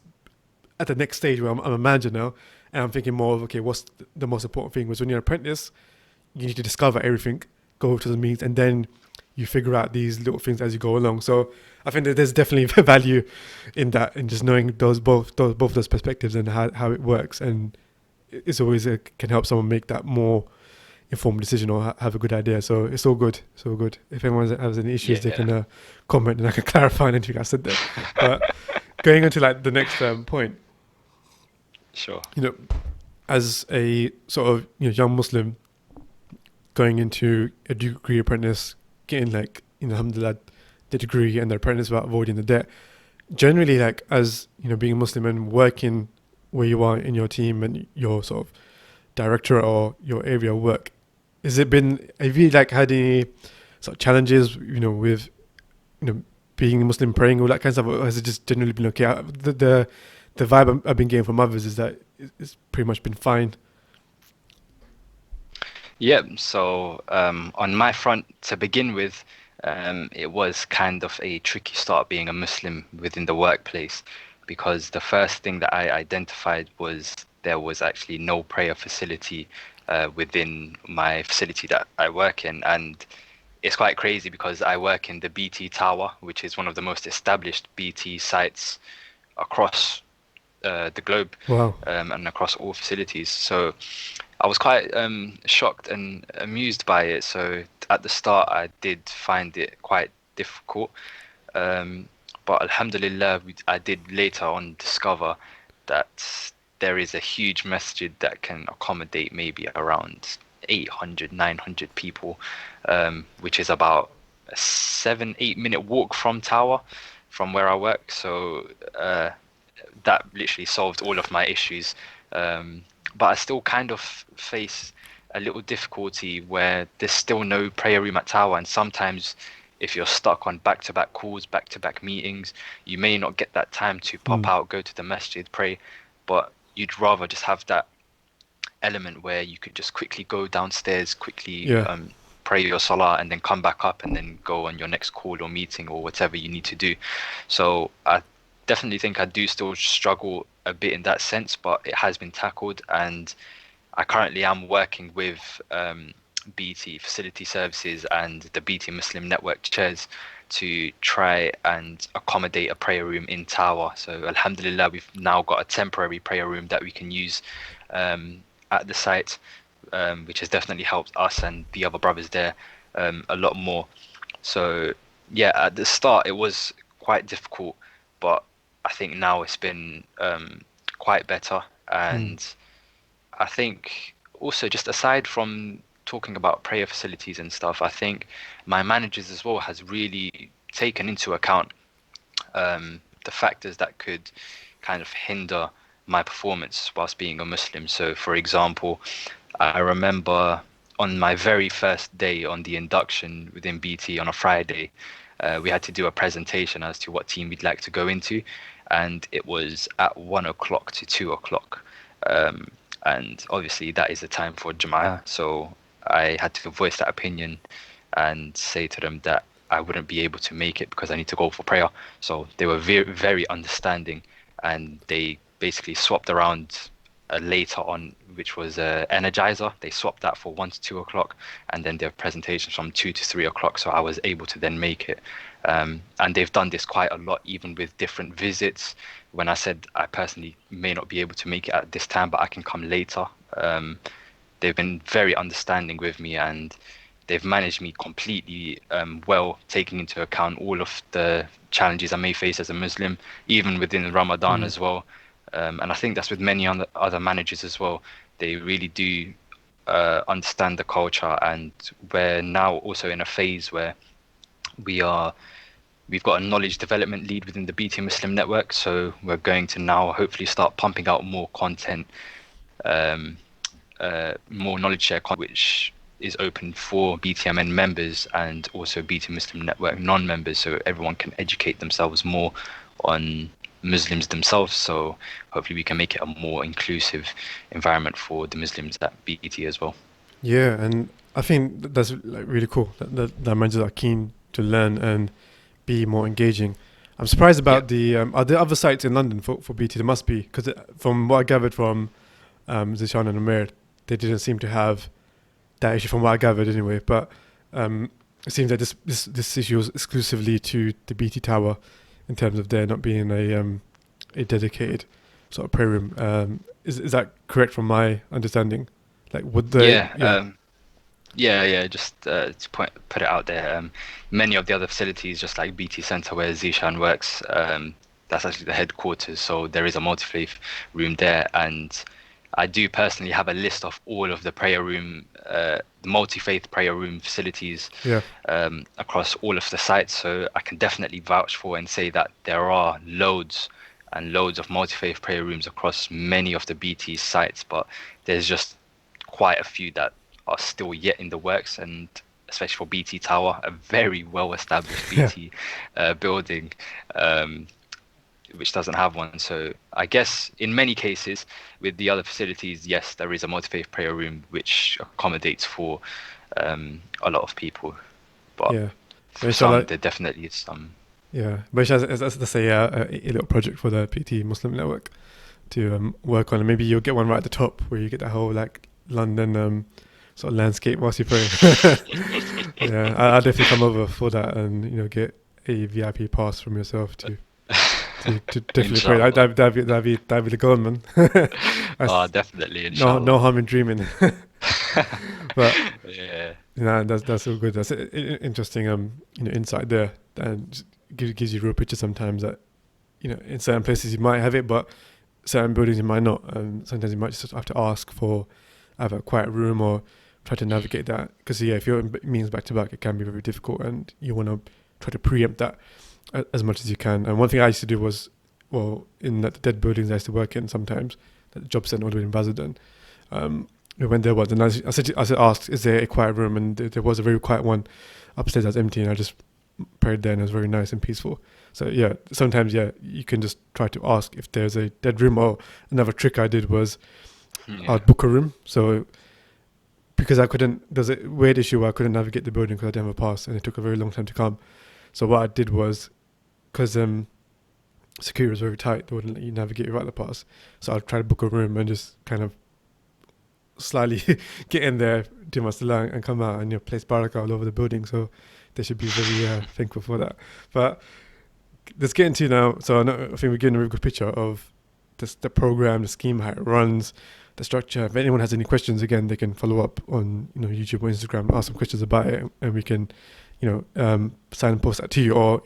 at the next stage where I'm a manager now, and I'm thinking more of, okay, what's the most important thing? Was when you're an apprentice, you need to discover everything, go to the meetings, and then you figure out these little things as you go along. So I think that there's definitely value in that, in just knowing both those perspectives and how it works. And it's always can help someone make that more informed decision or have a good idea. So it's all good. It's all good. If anyone has any issues, they Yeah. can comment and I can clarify anything I said there. But going on to like the next point, Sure. you know, as a sort of young Muslim going into a degree apprentice, getting like alhamdulillah the degree and the apprentice without avoiding the debt. Generally, like as being a Muslim and working where you are in your team and your sort of director or your area of work, have you like had any sort of challenges with being a Muslim, praying, all that kind of stuff, or has it just generally been okay? The vibe I've been getting from others is that it's pretty much been fine. Yeah. So on my front, to begin with, it was kind of a tricky start being a Muslim within the workplace. because the first thing that I identified was there was actually no prayer facility within my facility that I work in. And it's quite crazy because I work in the BT Tower, which is one of the most established BT sites across the globe, Wow. and across all facilities. So I was quite shocked and amused by it. So at the start, I did find it quite difficult. Um, but Alhamdulillah, I did later on discover that there is a huge masjid that can accommodate maybe around 800, 900 people, which is about a 7, 8 minute walk from Tower, from where I work. So that literally solved all of my issues. But I still kind of face a little difficulty where there's still no prayer room at Tower, and sometimes if you're stuck on back-to-back calls, back-to-back meetings, you may not get that time to pop Mm. out, go to the masjid, pray, but you'd rather just have that element where you could just quickly go downstairs, quickly Yeah. pray your salah, and then come back up and then go on your next call or meeting or whatever you need to do. So I definitely think I do still struggle a bit in that sense, but it has been tackled, and I currently am working with BT Facility Services and the BT Muslim Network chairs to try and accommodate a prayer room in Tower. So Alhamdulillah, we've now got a temporary prayer room that we can use at the site, which has definitely helped us and the other brothers there a lot more. So yeah, at the start it was quite difficult, but I think now it's been quite better. Mm. And I think also, just aside from talking about prayer facilities and stuff, I think my managers as well has really taken into account the factors that could kind of hinder my performance whilst being a Muslim. So, for example, I remember on my very first day on the induction within BT on a Friday, we had to do a presentation as to what team we'd like to go into, and it was at 1 o'clock to 2 o'clock. Um, and obviously, that is the time for Jama'ah. So I had to voice that opinion and say to them that I wouldn't be able to make it because I need to go for prayer. So they were very, very understanding, and they basically swapped around later on, which was Energizer. They swapped that for 1 to 2 o'clock, and then their presentations from 2 to 3 o'clock. So I was able to then make it. And they've done this quite a lot, even with different visits. When I said I personally may not be able to make it at this time, but I can come later, they've been very understanding with me, and they've managed me completely well, taking into account all of the challenges I may face as a Muslim, even within Ramadan Mm. as well. And I think that's with many other managers as well. They really do understand the culture, and we're now also in a phase where we are we've got a knowledge development lead within the BT Muslim network, so we're going to now hopefully start pumping out more content, um, more knowledge share content, which is open for BTMN members and also BT Muslim Network non-members, so everyone can educate themselves more on Muslims themselves. So hopefully we can make it a more inclusive environment for the Muslims at BT as well. Yeah, and I think that's like really cool that managers are keen to learn and be more engaging. I'm surprised Yeah. about the are there other sites in London for BT? There must be because from what I gathered from Zishan and Amir, they didn't seem to have that issue from what I gathered anyway. But um, it seems that this issue was exclusively to the BT Tower in terms of there not being a dedicated sort of prayer room. Is that correct from my understanding? Like, would the Yeah, yeah yeah. Just to put it out there, many of the other facilities, just like BT Centre where Zishan works, that's actually the headquarters. So there is a multi-faith room there, and I do personally have a list of all of the prayer room, the multi-faith prayer room facilities yeah across all of the sites. So I can definitely vouch for and say that there are loads and loads of multi-faith prayer rooms across many of the BT sites, but there's just quite a few that are still yet in the works, and especially for BT Tower, a very well-established yeah BT building, um, which doesn't have one. So I guess in many cases, with the other facilities, yes, there is a multi-faith prayer room which accommodates for a lot of people, but yeah. But for some, inshallah, there definitely is some. Yeah, but as let's say a little project for the PT Muslim network to work on, and maybe you'll get one right at the top where you get that whole like London sort of landscape whilst you pray. Yeah, I'll definitely come over for that, and get a VIP pass from yourself to definitely pray. Inshallah. That'd be the goal, man. Oh, That's definitely, no inshallah. harm in dreaming. But Yeah, that's all good. That's interesting insight there, and gives you a real picture sometimes that in certain places you might have it, but certain buildings you might not. And sometimes you might just have to ask for either a quiet room or try to navigate that. Because if you're in meetings back to back, it can be very difficult, and you want to try to preempt that as much as you can. And one thing I used to do was, well, in the dead buildings I used to work in sometimes, at the job centre all the way in Basildon. When there was, and I said, asked, is there a quiet room? And there was a very quiet one upstairs that was empty, and I just prayed there, and it was very nice and peaceful. So yeah, sometimes you can just try to ask if there's a dead room. Or another trick I did was yeah, I'd book a room. So because there's a weird issue where I couldn't navigate the building because I didn't have a pass, and it took a very long time to come. So what I did was, because security was very tight, they wouldn't let you navigate without the pass. So I'd try to book a room and just kind of slightly get in there, do my salah, and come out, and place barakah all over the building. So they should be very thankful for that. But let's get into now. So I think we're getting a really good picture of the program, the scheme, how it runs, the structure. If anyone has any questions, again, they can follow up on YouTube or Instagram, ask some questions about it, and we can sign and post that to you. Or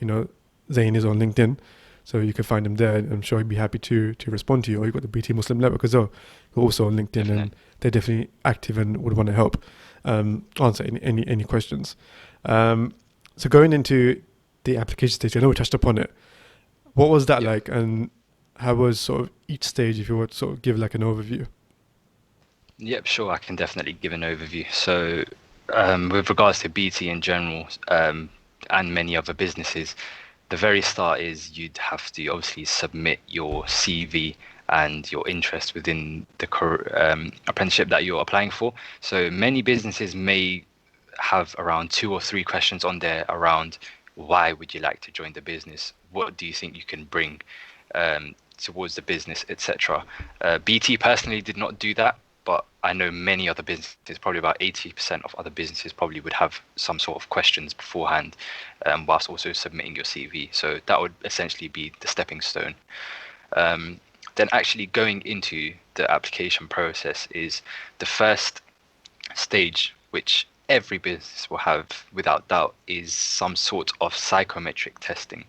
Zain is on LinkedIn, so you can find him there. I'm sure he'd be happy to respond to you. Or you've got the BT Muslim Network as well, who are also on LinkedIn, and definitely. they're definitely active and would want to help answer any questions. So going into the application stage, I know we touched upon it. What was that Yep. like, and how was sort of each stage, if you were to sort of give like an overview? Yep, sure, I can definitely give an overview. So, with regards to BT in general, and many other businesses, the very start is you'd have to obviously submit your CV and your interest within the apprenticeship that you're applying for. So many businesses may have around 2 or 3 questions on there around why would you like to join the business? What do you think you can bring towards the business, etc. BT personally did not do that, but I know many other businesses, probably about 80% of other businesses probably would have some sort of questions beforehand, whilst also submitting your CV. So that would essentially be the stepping stone. Then actually going into the application process is the first stage, which every business will have without doubt, is some sort of psychometric testing.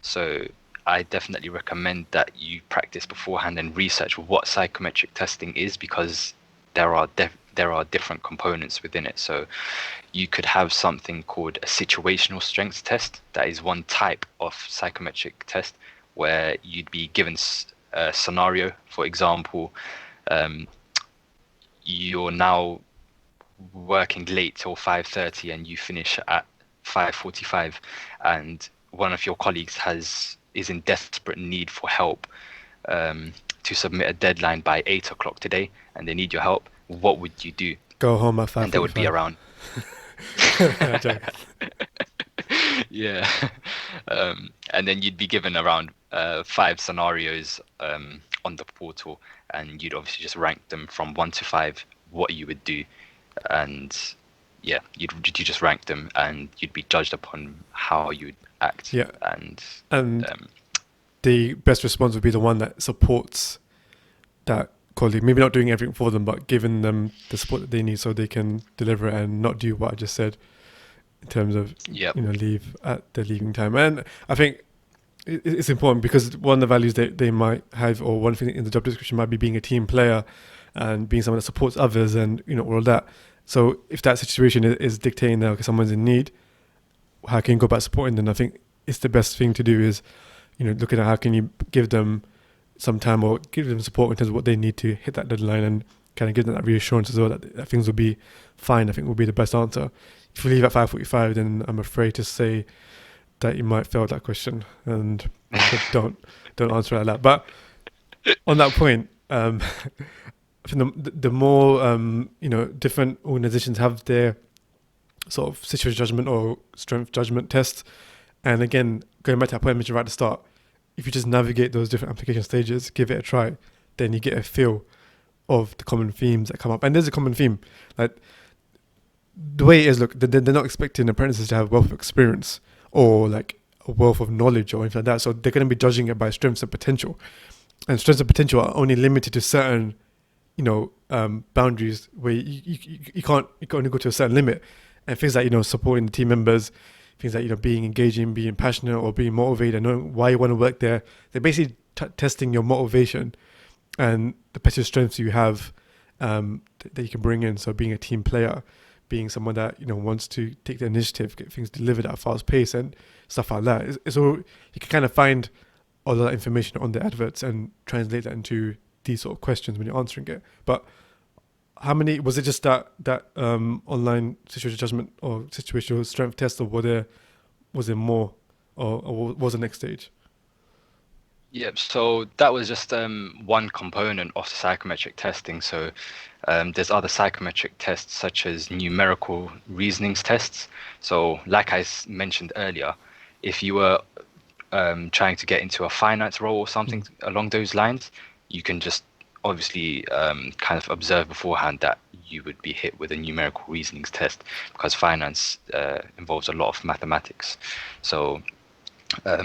So I definitely recommend that you practice beforehand and research what psychometric testing is, because there are different components within it. So you could have something called a situational strengths test. That is one type of psychometric test where you'd be given a scenario. For example, um, you're now working late till 5:30 and you finish at 5:45, and one of your colleagues is in desperate need for help, to submit a deadline by 8 o'clock today, and they need your help. What would you do? Go home at And there would be 5:45. around Joke. yeah, and then you'd be given around 5 scenarios on the portal, and you'd obviously just rank them from 1 to 5 what you would do. And yeah, you just rank them, and you'd be judged upon how you'd act. Yeah, And and um, the best response would be the one that supports that colleague. Maybe not doing everything for them, but giving them the support that they need so they can deliver it and not do what I just said in terms of yep, leave at the leaving time. And I think it's important because one of the values that they might have, or one thing in the job description might be being a team player and being someone that supports others, and all of that. So if that situation is dictating that, okay, someone's in need, how can you go about supporting them? I think it's the best thing to do is looking at how can you give them some time or give them support in terms of what they need to hit that deadline, and kind of give them that reassurance as well that things will be fine. I think will be the best answer. If you leave at 5:45, then I'm afraid to say that you might fail that question, and so don't answer it like that. But on that point, I think the more different organizations have their sort of situation judgment or strength judgment tests, And again, going back to that point I mentioned right at the start, if you just navigate those different application stages, give it a try, then you get a feel of the common themes that come up. And there's a common theme. Like the way it is, look, they're not expecting apprentices to have wealth of experience or like a wealth of knowledge or anything like that. So they're going to be judging it by strengths and potential. And strengths and potential are only limited to certain, boundaries where you can't only go to a certain limit. And things like supporting the team members, things like being engaging, being passionate, or being motivated, and knowing why you want to work there. They're basically testing your motivation and the potential strengths you have that you can bring in. So being a team player, being someone that wants to take the initiative, get things delivered at a fast pace, and stuff like that. It's all you can kind of find all that information on the adverts and translate that into these sort of questions when you're answering it. But how many was it? Just that online situational judgment or situational strength test, or was there more, or was the next stage? Yep, so that was just one component of the psychometric testing. So there's other psychometric tests such as numerical reasonings tests. So like mentioned earlier, if you were trying to get into a finance role or something along those lines, you can just obviously kind of observe beforehand that you would be hit with a numerical reasonings test because finance involves a lot of mathematics. So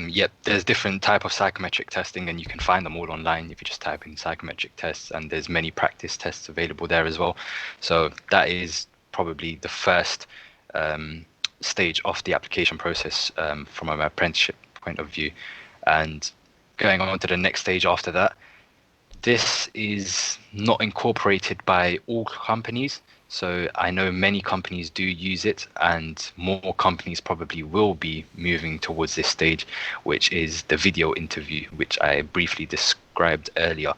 yep, there's different type of psychometric testing, and you can find them all online if you just type in psychometric tests, and there's many practice tests available there as well. So that is probably the first stage of the application process from an apprenticeship point of view. And going on to the next stage after that, this is not incorporated by all companies. So I know many companies do use it, and more companies probably will be moving towards this stage, which is the video interview, which I briefly described earlier,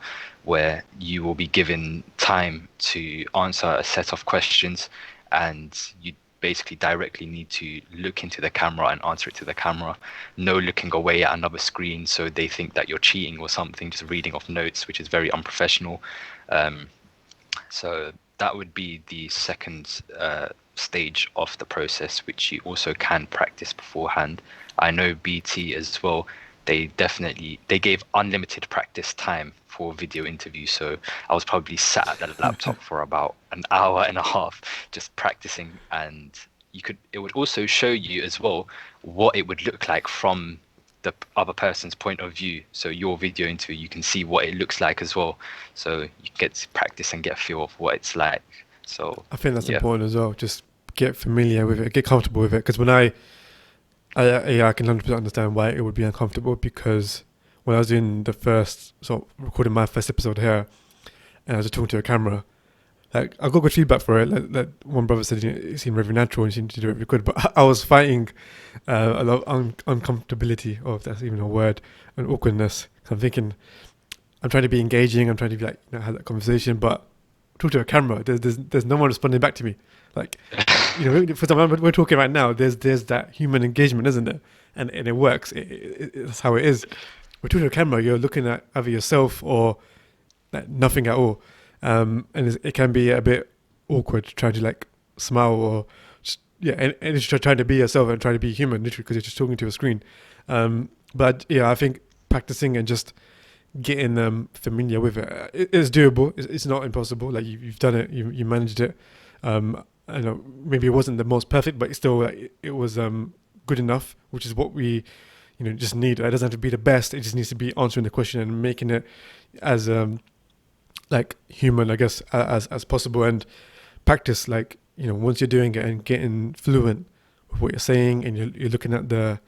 where you will be given time to answer a set of questions, and you basically directly need to look into the camera and answer it to the camera. No looking away at another screen so they think that you're cheating or something, just reading off notes, which is very unprofessional. So that would be the second stage of the process, which you also can practice beforehand. I know BT as well, they gave unlimited practice time for video interviews. So I was probably sat at the laptop for about an hour and a half just practicing, and it would also show you as well what it would look like from the other person's point of view. So your video interview, you can see what it looks like as well. So you get to practice and get a feel of what it's like. So I think that's important as well. Just get familiar with it, get comfortable with it. Because when I can 100% understand why it would be uncomfortable, because when I was doing recording my first episode here, and I was just talking to a camera, like I got good feedback for it. Like one brother said it seemed very natural and seemed to do it very good, but I was fighting a lot of uncomfortability, or if that's even a word, and awkwardness. I'm thinking, I'm trying to be engaging, I'm trying to be have that conversation, but talk to a camera. There's no one responding back to me. Like, for example, we're talking right now. There's that human engagement, isn't there? And it works. That's how it is. We're talking to a camera. You're looking at either yourself or like nothing at all, and it can be a bit awkward trying to like smile or and it's trying to be yourself and trying to be human, literally, because you're just talking to a screen. But yeah, I think practicing and just getting familiar with it is doable. It's not impossible. Like you've done it, you managed it. I know maybe it wasn't the most perfect, but still it was good enough, which is what we just need. It doesn't have to be the best. It just needs to be answering the question and making it as like human, I guess, as possible. And practice, like once you're doing it and getting fluent with what you're saying, and you're looking at the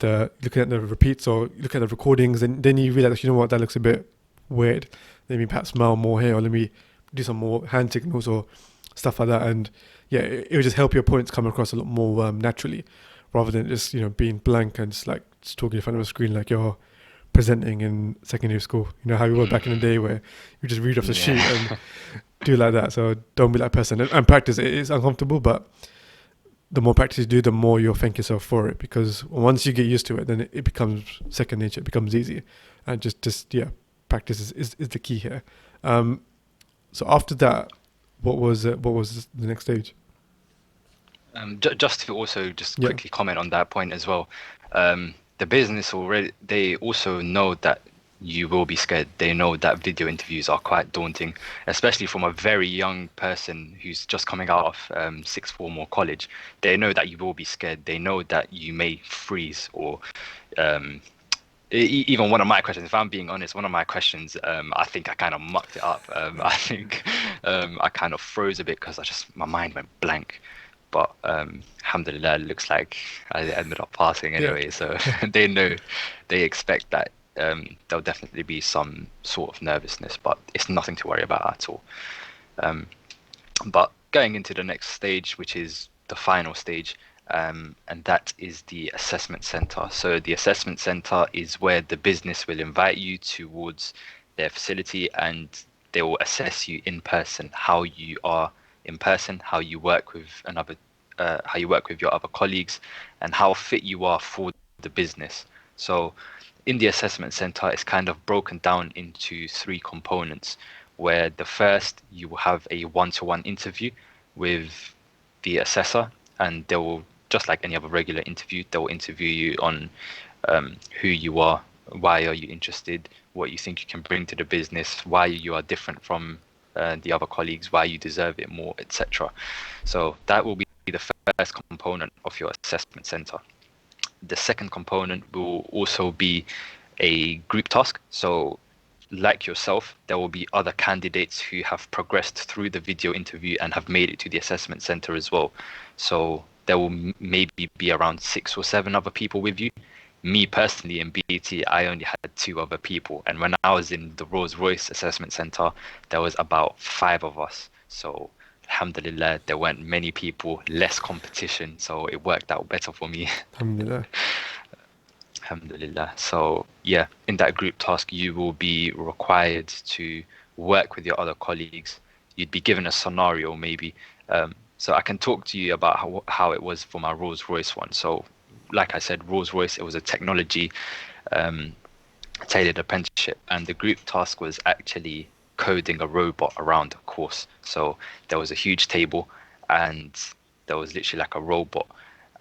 repeats or look at the recordings, and then you realize, what, that looks a bit weird. Let me perhaps smile more here, or let me do some more hand signals or stuff like that. And yeah, it would just help your points come across a lot more naturally, rather than just being blank and just talking in front of a screen like you're presenting in secondary school. How you were back in the day, where you just read off the sheet and do like that. So don't be that person. And practice. It is uncomfortable, but the more practice you do, the more you'll thank yourself for it, because once you get used to it, then it becomes second nature. It becomes easy, and just practice is the key here. So after that, what was the next stage? Just to also just Yeah. quickly comment on that point as well. The business already, they also know that you will be scared. They know that video interviews are quite daunting, especially from a very young person who's just coming out of sixth form or college. They know that you will be scared. They know that you may freeze or um, even one of my questions, if I'm being honest, one of my questions, I think I kind of mucked it up. I think I kind of froze a bit because my mind went blank. But alhamdulillah, it looks like I ended up passing Yeah. anyway. So they know, they expect that there'll definitely be some sort of nervousness, but it's nothing to worry about at all. Um, but going into the next stage, which is the final stage, and that is the assessment center. So the assessment center is where the business will invite you towards their facility and they will assess you in person, how you are in person, how you work with how you work with your other colleagues, and how fit you are for the business. So in the assessment center, it's kind of broken down into three components, where the first you will have a one-to-one interview with the assessor, and they will, just like any other regular interview, they'll interview you on who you are, why are you interested, what you think you can bring to the business, why you are different from the other colleagues, why you deserve it more, etc. So that will be the first component of your assessment center. The second component will also be a group task. So, like yourself, there will be other candidates who have progressed through the video interview and have made it to the assessment center as well. So, there will maybe be around 6 or 7 other people with you. Me personally in BT, I only had 2 other people. And when I was in the Rolls-Royce Assessment Center, there was about 5 of us. So, alhamdulillah, there weren't many people, less competition. So, it worked out better for me. Alhamdulillah. Alhamdulillah. So yeah, in that group task, you will be required to work with your other colleagues. You'd be given a scenario maybe. So I can talk to you about how it was for my Rolls-Royce one. So like I said, Rolls-Royce, it was a technology um, tailored apprenticeship, and the group task was actually coding a robot around the course. So there was a huge table, and there was literally like a robot,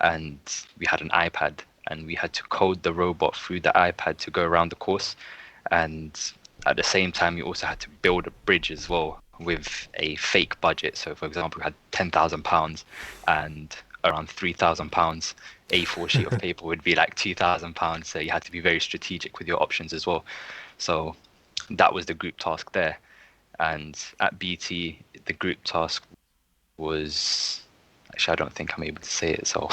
and we had an iPad, and we had to code the robot through the iPad to go around the course. And at the same time, we also had to build a bridge as well with a fake budget. So, for example, we had £10,000 and around £3,000. A4 sheet of paper would be like £2,000. So you had to be very strategic with your options as well. So that was the group task there. And at BT, the group task was actually, I don't think I'm able to say it. So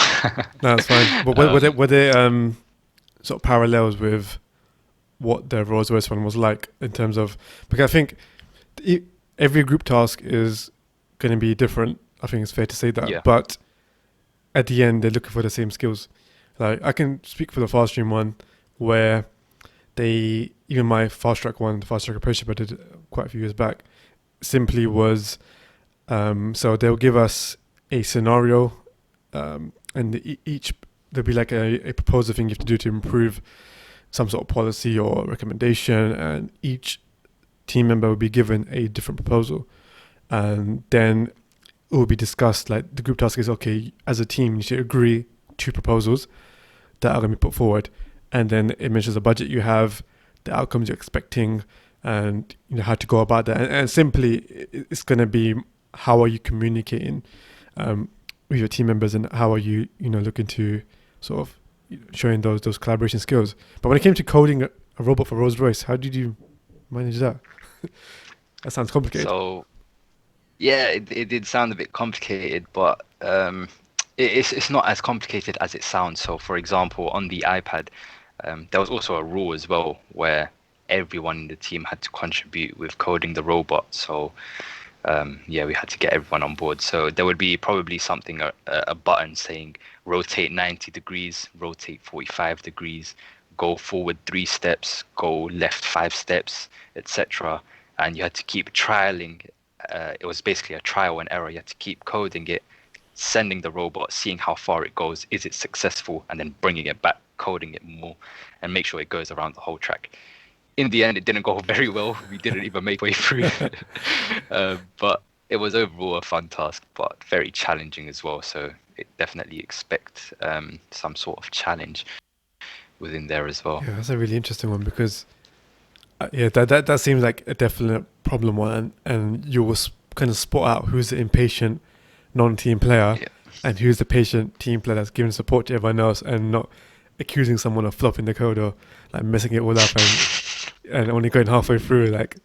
No, that's fine. But were there sort of parallels with what the Rolls-Royce one was like in terms of, because I think every group task is going to be different. I think it's fair to say that. yeah, But at the end, they're looking for the same skills. Like I can speak for the fast stream one, where even my fast track one, the fast track apprenticeship I did quite a few years back, simply was so they'll give us a scenario, and each there'll be like a proposal thing you have to do to improve some sort of policy or recommendation, and each team member will be given a different proposal, and then it will be discussed. Like the group task is, okay, as a team you should agree 2 proposals that are going to be put forward, and then it mentions the budget you have, the outcomes you're expecting, and how to go about that. And simply, it's going to be, how are you communicating with your team members, and how are you looking to sort of showing those collaboration skills. But when it came to coding a robot for Rolls-Royce, how did you manage that? That sounds complicated. so yeah, it did sound a bit complicated, but it's not as complicated as it sounds. So, for example, on the iPad, there was also a rule as well where everyone in the team had to contribute with coding the robot. So, yeah, we had to get everyone on board. So there would be probably something, a button saying rotate 90 degrees, rotate 45 degrees, go forward 3 steps, go left 5 steps, etc. And you had to keep trialing. It was basically a trial and error. You had to keep coding it, sending the robot, seeing how far it goes, is it successful, and then bringing it back, coding it more, and make sure it goes around the whole track. In the end, it didn't go very well. We didn't even make way through. But it was overall a fun task, but very challenging as well. So definitely expect some sort of challenge within there as well. Yeah, that's a really interesting one because that seems like a definite problem one, and you will kind of spot out who's the impatient non-team player Yeah. and who's the patient team player that's giving support to everyone else and not accusing someone of flopping the code or like messing it all up and only going halfway through like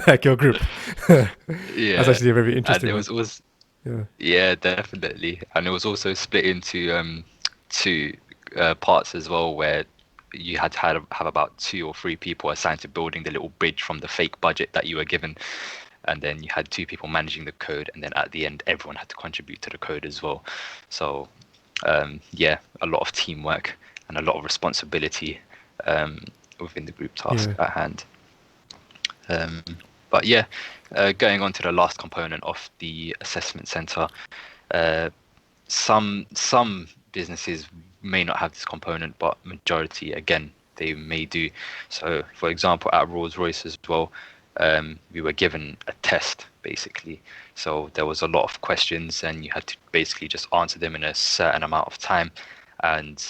like your group. Yeah, That's actually a very and interesting it one. was Yeah. yeah, definitely, and it was also split into two parts as well, where you had to have about 2 or 3 people assigned to building the little bridge from the fake budget that you were given, and then you had 2 people managing the code, and then at the end everyone had to contribute to the code as well. So yeah, a lot of teamwork and a lot of responsibility within the group task Yeah. at hand. But yeah, going on to the last component of the assessment center, uh, some businesses may not have this component, but majority, again, they may do. So, for example, at Rolls-Royce as well, we were given a test basically. So there was a lot of questions, and you had to basically just answer them in a certain amount of time. And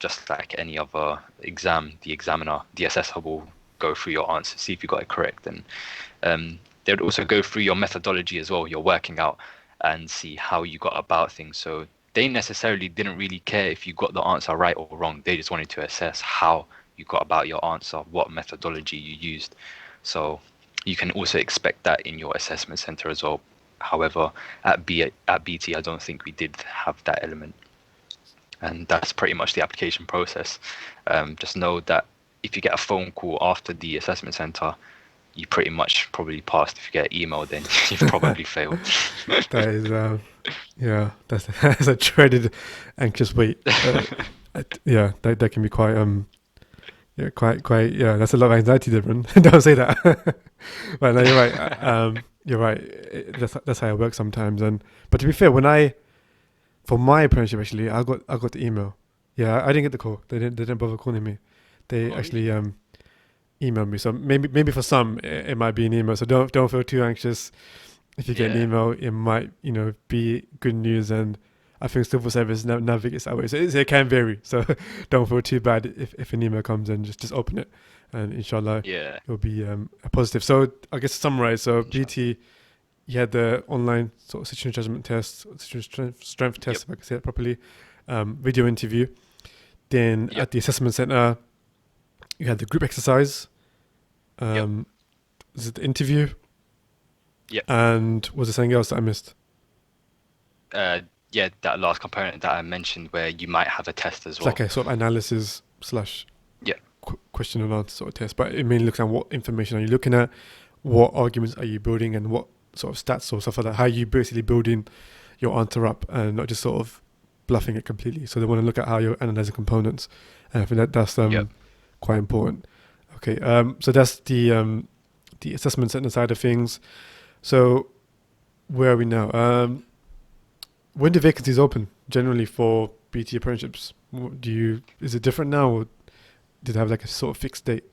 just like any other exam, the assessor will go through your answers, see if you got it correct, and they would also go through your methodology as well, your working out, and see how you got about things. So they necessarily didn't really care if you got the answer right or wrong. They just wanted to assess how you got about your answer, what methodology you used. So you can also expect that in your assessment center as well. However, at BT, I don't think we did have that element. And that's pretty much the application process. Just know that if you get a phone call after the assessment center, you pretty much probably passed. If you get an email, then you've probably failed. That is yeah, that's a dreaded anxious wait. Yeah, that can be quite yeah, quite yeah, that's a lot of anxiety, Devon. Don't say that. But no, you're right. You're right. That's how it works sometimes. And but to be fair, for my apprenticeship actually, I got the email. Yeah, I didn't get the call. They didn't bother calling me. They Oh, actually really? emailed me. So maybe for some it might be an email. So don't feel too anxious. If you get an Yeah. email, it might be good news. And I think civil service navigates that way. So it can vary. So don't feel too bad if an email comes in. Just open it, and inshallah Yeah. it'll be a positive. So I guess to summarize. So Inshallah. BT, you had the online sort of situation judgment test, situation strength Yep. test, if I can say it properly, video interview. Then Yep. at the assessment center, you had the group exercise. Yep. Is it the interview? Yep. And was there something else that I missed? Uh, yeah, that last component that I mentioned, where you might have a test as It's well. like a sort of analysis slash Yeah. question and answer sort of test, but it mainly looks at what information are you looking at, what arguments are you building, and what sort of stats or stuff like that. How you basically building your answer up and not just sort of bluffing it completely. So they want to look at how you're analyzing components, and I think that's Yep. quite important. Okay, so that's the assessment center side of things. So where are we now? When do vacancies open generally for BT apprenticeships? Is it different now, or did it have like a sort of fixed date?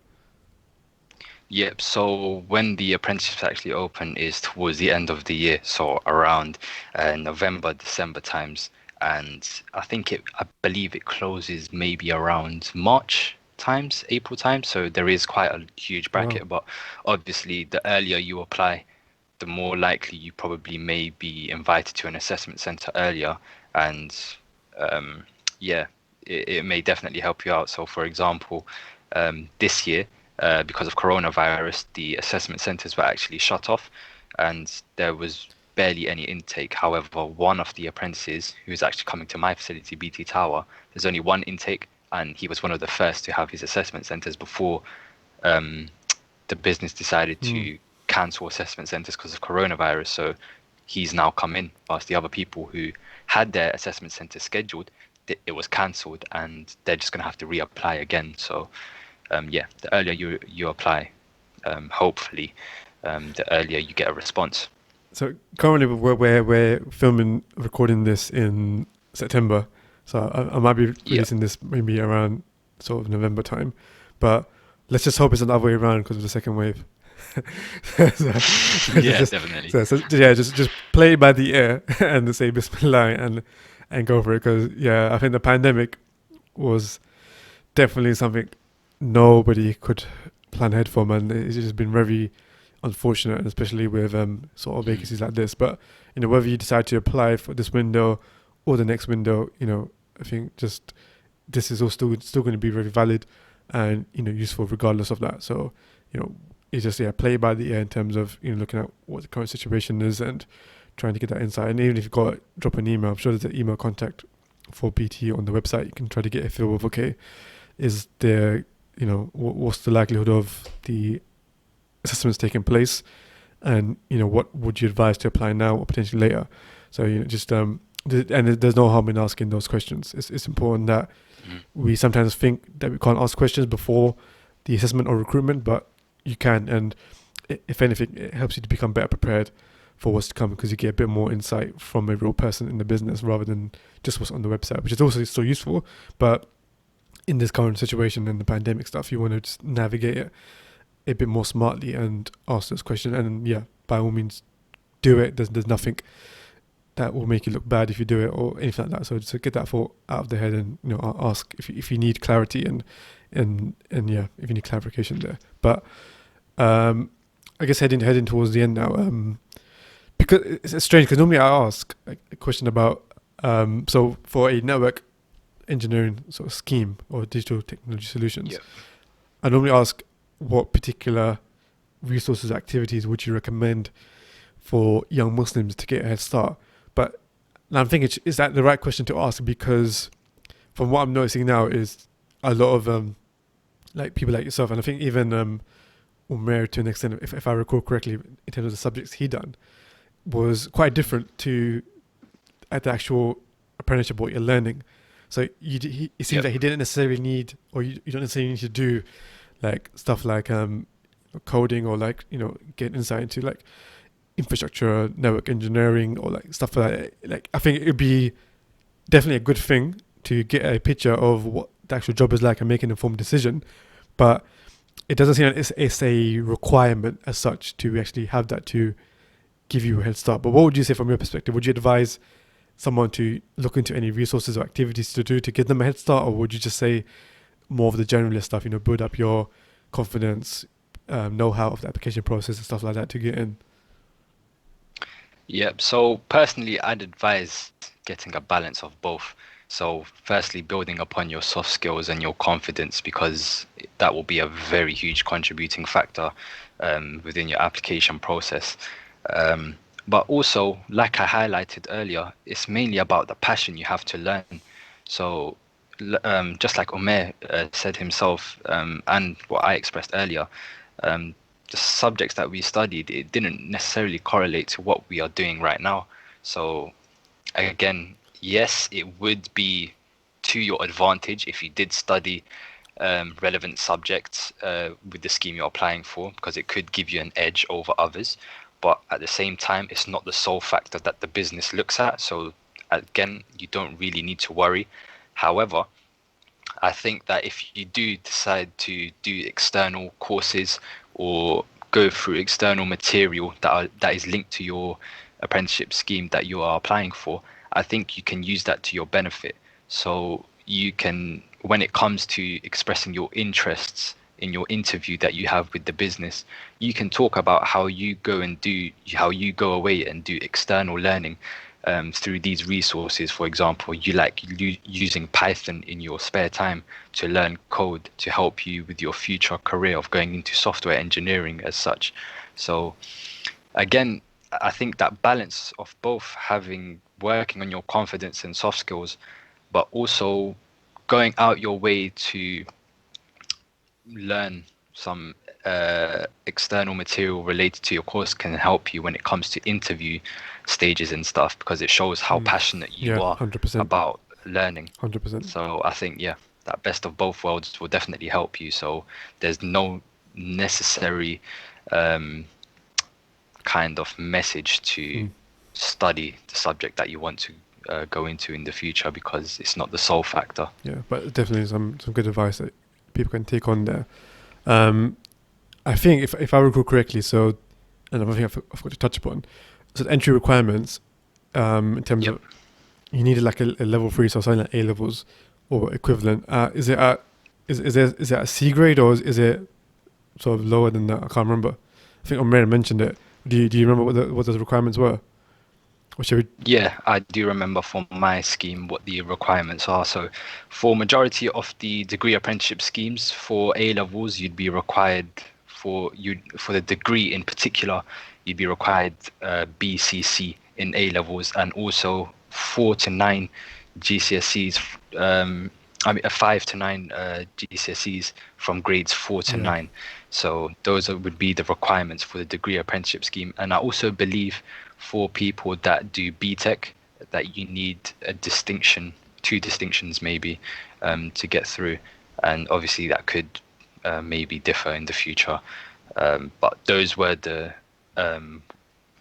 Yep. So when the apprenticeships actually open is towards the end of the year, so around November, December times, and I believe it closes maybe around March times, April times. So there is quite a huge Oh, wow. bracket, but obviously the earlier you apply, the more likely you probably may be invited to an assessment center earlier, and um, yeah, it may definitely help you out. So, for example, this year, because of coronavirus, the assessment centers were actually shut off, and there was barely any intake. However, one of the apprentices who's actually coming to my facility, BT Tower, there's only one intake, and he was one of the first to have his assessment centers before um, the business decided Hmm. to cancel assessment centers because of coronavirus. So he's now come in, whilst the other people who had their assessment centers scheduled, it was cancelled, and they're just going to have to reapply again. So yeah, the earlier you apply, hopefully, the earlier you get a response. So currently we're filming, recording this in September. So I might be Yeah, releasing this maybe around sort of November time, but let's just hope it's the other way around because of the second wave. So yeah, just, definitely. so yeah, just play it by the ear and say Bismillah, and go for it. Because I think the pandemic was definitely something nobody could plan ahead for, man. It's just been very unfortunate, and especially with sort of vacancies like this. But whether you decide to apply for this window or the next window, I think just this is all still going to be very valid and useful regardless of that. So it's just play by the ear in terms of looking at what the current situation is and trying to get that insight. And even if you've got drop an email, I'm sure there's an email contact for BT on the website. You can try to get a feel of, okay, is there what's the likelihood of the assessments taking place, and what would you advise to apply now or potentially later. So just and there's no harm in asking those questions. It's important that we sometimes think that we can't ask questions before the assessment or recruitment, but you can, and if anything, it helps you to become better prepared for what's to come, because you get a bit more insight from a real person in the business rather than just what's on the website, which is also still useful. But in this current situation and the pandemic stuff, you want to just navigate it a bit more smartly and ask those questions. And by all means, do it. There's nothing that will make you look bad if you do it or anything like that. So just get that thought out of the head and ask if you need clarity and if you need clarification there. But I guess heading towards the end now, because it's strange, because normally I ask a question about so for a network engineering sort of scheme or digital technology solutions, I normally ask what particular resources, activities would you recommend for young Muslims to get a head start. But now I'm thinking, is that the right question to ask? Because from what I'm noticing now is a lot of like people like yourself, and I think even Umair to an extent, if I recall correctly, in terms of the subjects he done, was quite different to at the actual apprenticeship what you're learning. So it seems like he didn't necessarily need, or you don't necessarily need to do like stuff like coding or like get insight into like infrastructure, network engineering, or like stuff like that. Like I think it would be definitely a good thing to get a picture of what the actual job is like and make an informed decision, but it doesn't seem like it's a requirement as such to actually have that to give you a head start. But what would you say from your perspective? Would you advise someone to look into any resources or activities to do to give them a head start, or would you just say more of the generalist stuff, build up your confidence, know-how of the application process and stuff like that to get in? Yep. So personally, I'd advise getting a balance of both. So firstly, building upon your soft skills and your confidence, because that will be a very huge contributing factor within your application process. But also, like I highlighted earlier, it's mainly about the passion you have to learn. So just like Omer said himself, and what I expressed earlier, the subjects that we studied, it didn't necessarily correlate to what we are doing right now. So again, yes, it would be to your advantage if you did study relevant subjects with the scheme you're applying for, because it could give you an edge over others. But at the same time, it's not the sole factor that the business looks at. So again, you don't really need to worry. However, I think that if you do decide to do external courses or go through external material that is linked to your apprenticeship scheme that you are applying for, I think you can use that to your benefit. So you can, when it comes to expressing your interests in your interview that you have with the business, you can talk about how you go away and do external learning through these resources. For example, you like using Python in your spare time to learn code to help you with your future career of going into software engineering as such. So again, I think that balance of both working on your confidence and soft skills, but also going out your way to learn some external material related to your course can help you when it comes to interview stages and stuff, because it shows how passionate you are 100%. about learning. 100%. So I think, that best of both worlds will definitely help you. So there's no necessary kind of message to study the subject that you want to go into in the future, because it's not the sole factor. Yeah, but definitely some good advice that people can take on there. I think if I recall correctly, so, and I think I forgot to touch upon, so the entry requirements in terms of you needed like a level 3, so something like A levels or equivalent. Is it at is it a C grade, or is it sort of lower than that? I can't remember. I think Omer mentioned it. Do you remember what those requirements were? Or should we? Yeah, I do remember from my scheme what the requirements are. So, for majority of the degree apprenticeship schemes for A levels, you'd be required for the degree in particular, you'd be required BCC in A levels, and also 4 to 9 GCSEs. I mean, 5 to 9 GCSEs from grades 4 to Yeah, 9. So would be the requirements for the degree apprenticeship scheme. And I also believe for people that do BTEC that you need a distinction, 2 distinctions maybe, to get through. And obviously that could maybe differ in the future. But those were the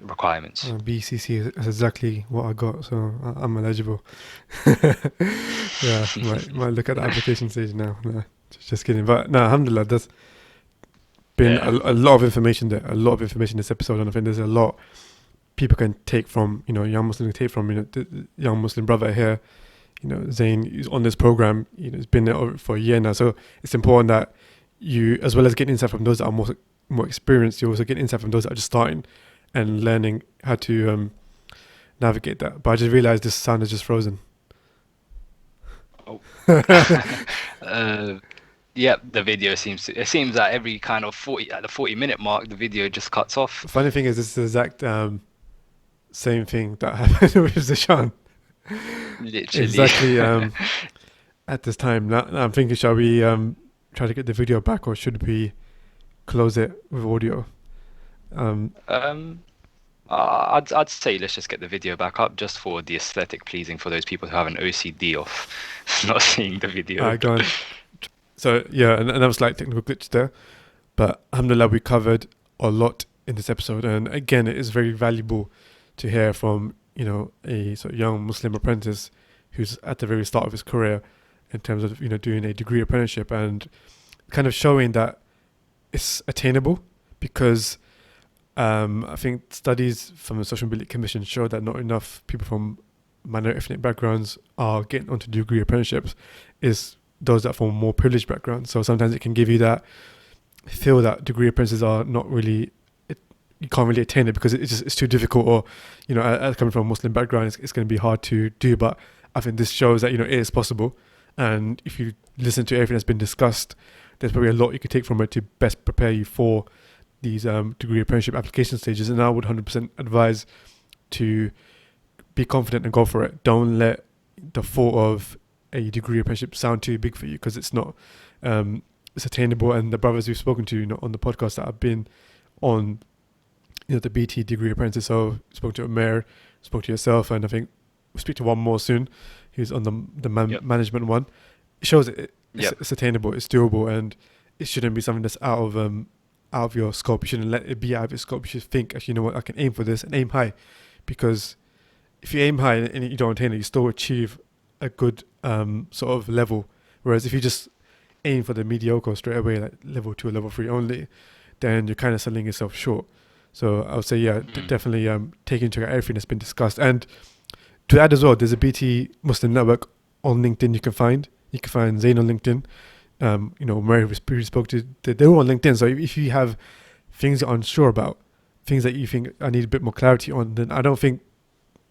requirements. BCC is exactly what I got, so I'm eligible. Yeah, might look at the application stage now. No, just kidding. But no, alhamdulillah, there's been Yeah. a lot of information there, a lot of information in this episode, and I think there's a lot people can take from, young Muslim can take from, the young Muslim brother here. Zain is on this program. He's been there for a year now, so it's important that you, as well as getting insight from those that are more experienced, you also get insight from those that are just starting and learning how to navigate that. But I just realized this sound is just frozen. Oh. Yeah, the video it seems that every kind of 40 at the 40-minute mark, the video just cuts off. Funny thing is, this is the exact same thing that happened with Zishan. Literally. Exactly at this time. Now I'm thinking, shall we try to get the video back, or should we close it with audio? Um, I'd say let's just get the video back up just for the aesthetic pleasing for those people who have an OCD of not seeing the video. Go on. So yeah, and that was like technical glitch there, but alhamdulillah, we covered a lot in this episode, and again, it is very valuable to hear from a sort of young Muslim apprentice who's at the very start of his career in terms of doing a degree apprenticeship, and kind of showing that it's attainable, because I think studies from the Social Mobility Commission show that not enough people from minor ethnic backgrounds are getting onto degree apprenticeships. Is those that from more privileged backgrounds. So sometimes it can give you that feel that degree apprentices are not really, you can't really attain it because it's too difficult, or coming from a Muslim background, it's going to be hard to do. But I think this shows that it is possible, and if you listen to everything that's been discussed, there's probably a lot you could take from it to best prepare you for these degree apprenticeship application stages. And I would 100% advise to be confident and go for it. Don't let the thought of a degree apprenticeship sound too big for you, because it's not. It's attainable, and the brothers we've spoken to on the podcast that have been on the BT degree apprentice, so spoke to Omer, spoke to yourself, and I think we'll speak to one more soon who's on Yep. management one. It shows Yep. it's attainable, it's doable, and it shouldn't be something that's out of your scope. You shouldn't let it be out of your scope. You should think, actually, you know what, I can aim for this and aim high, because if you aim high and you don't attain it, you still achieve a good sort of level. Whereas if you just aim for the mediocre straight away, like level 2 or level 3 only, then you're kind of selling yourself short. So I would say, yeah, definitely take into account everything that's been discussed. And to add as well, there's a BT Muslim network on LinkedIn you can find. You can find Zain on LinkedIn. Mary we spoke to, they're all on LinkedIn. So if you have things you're unsure about, things that you think I need a bit more clarity on, then I don't think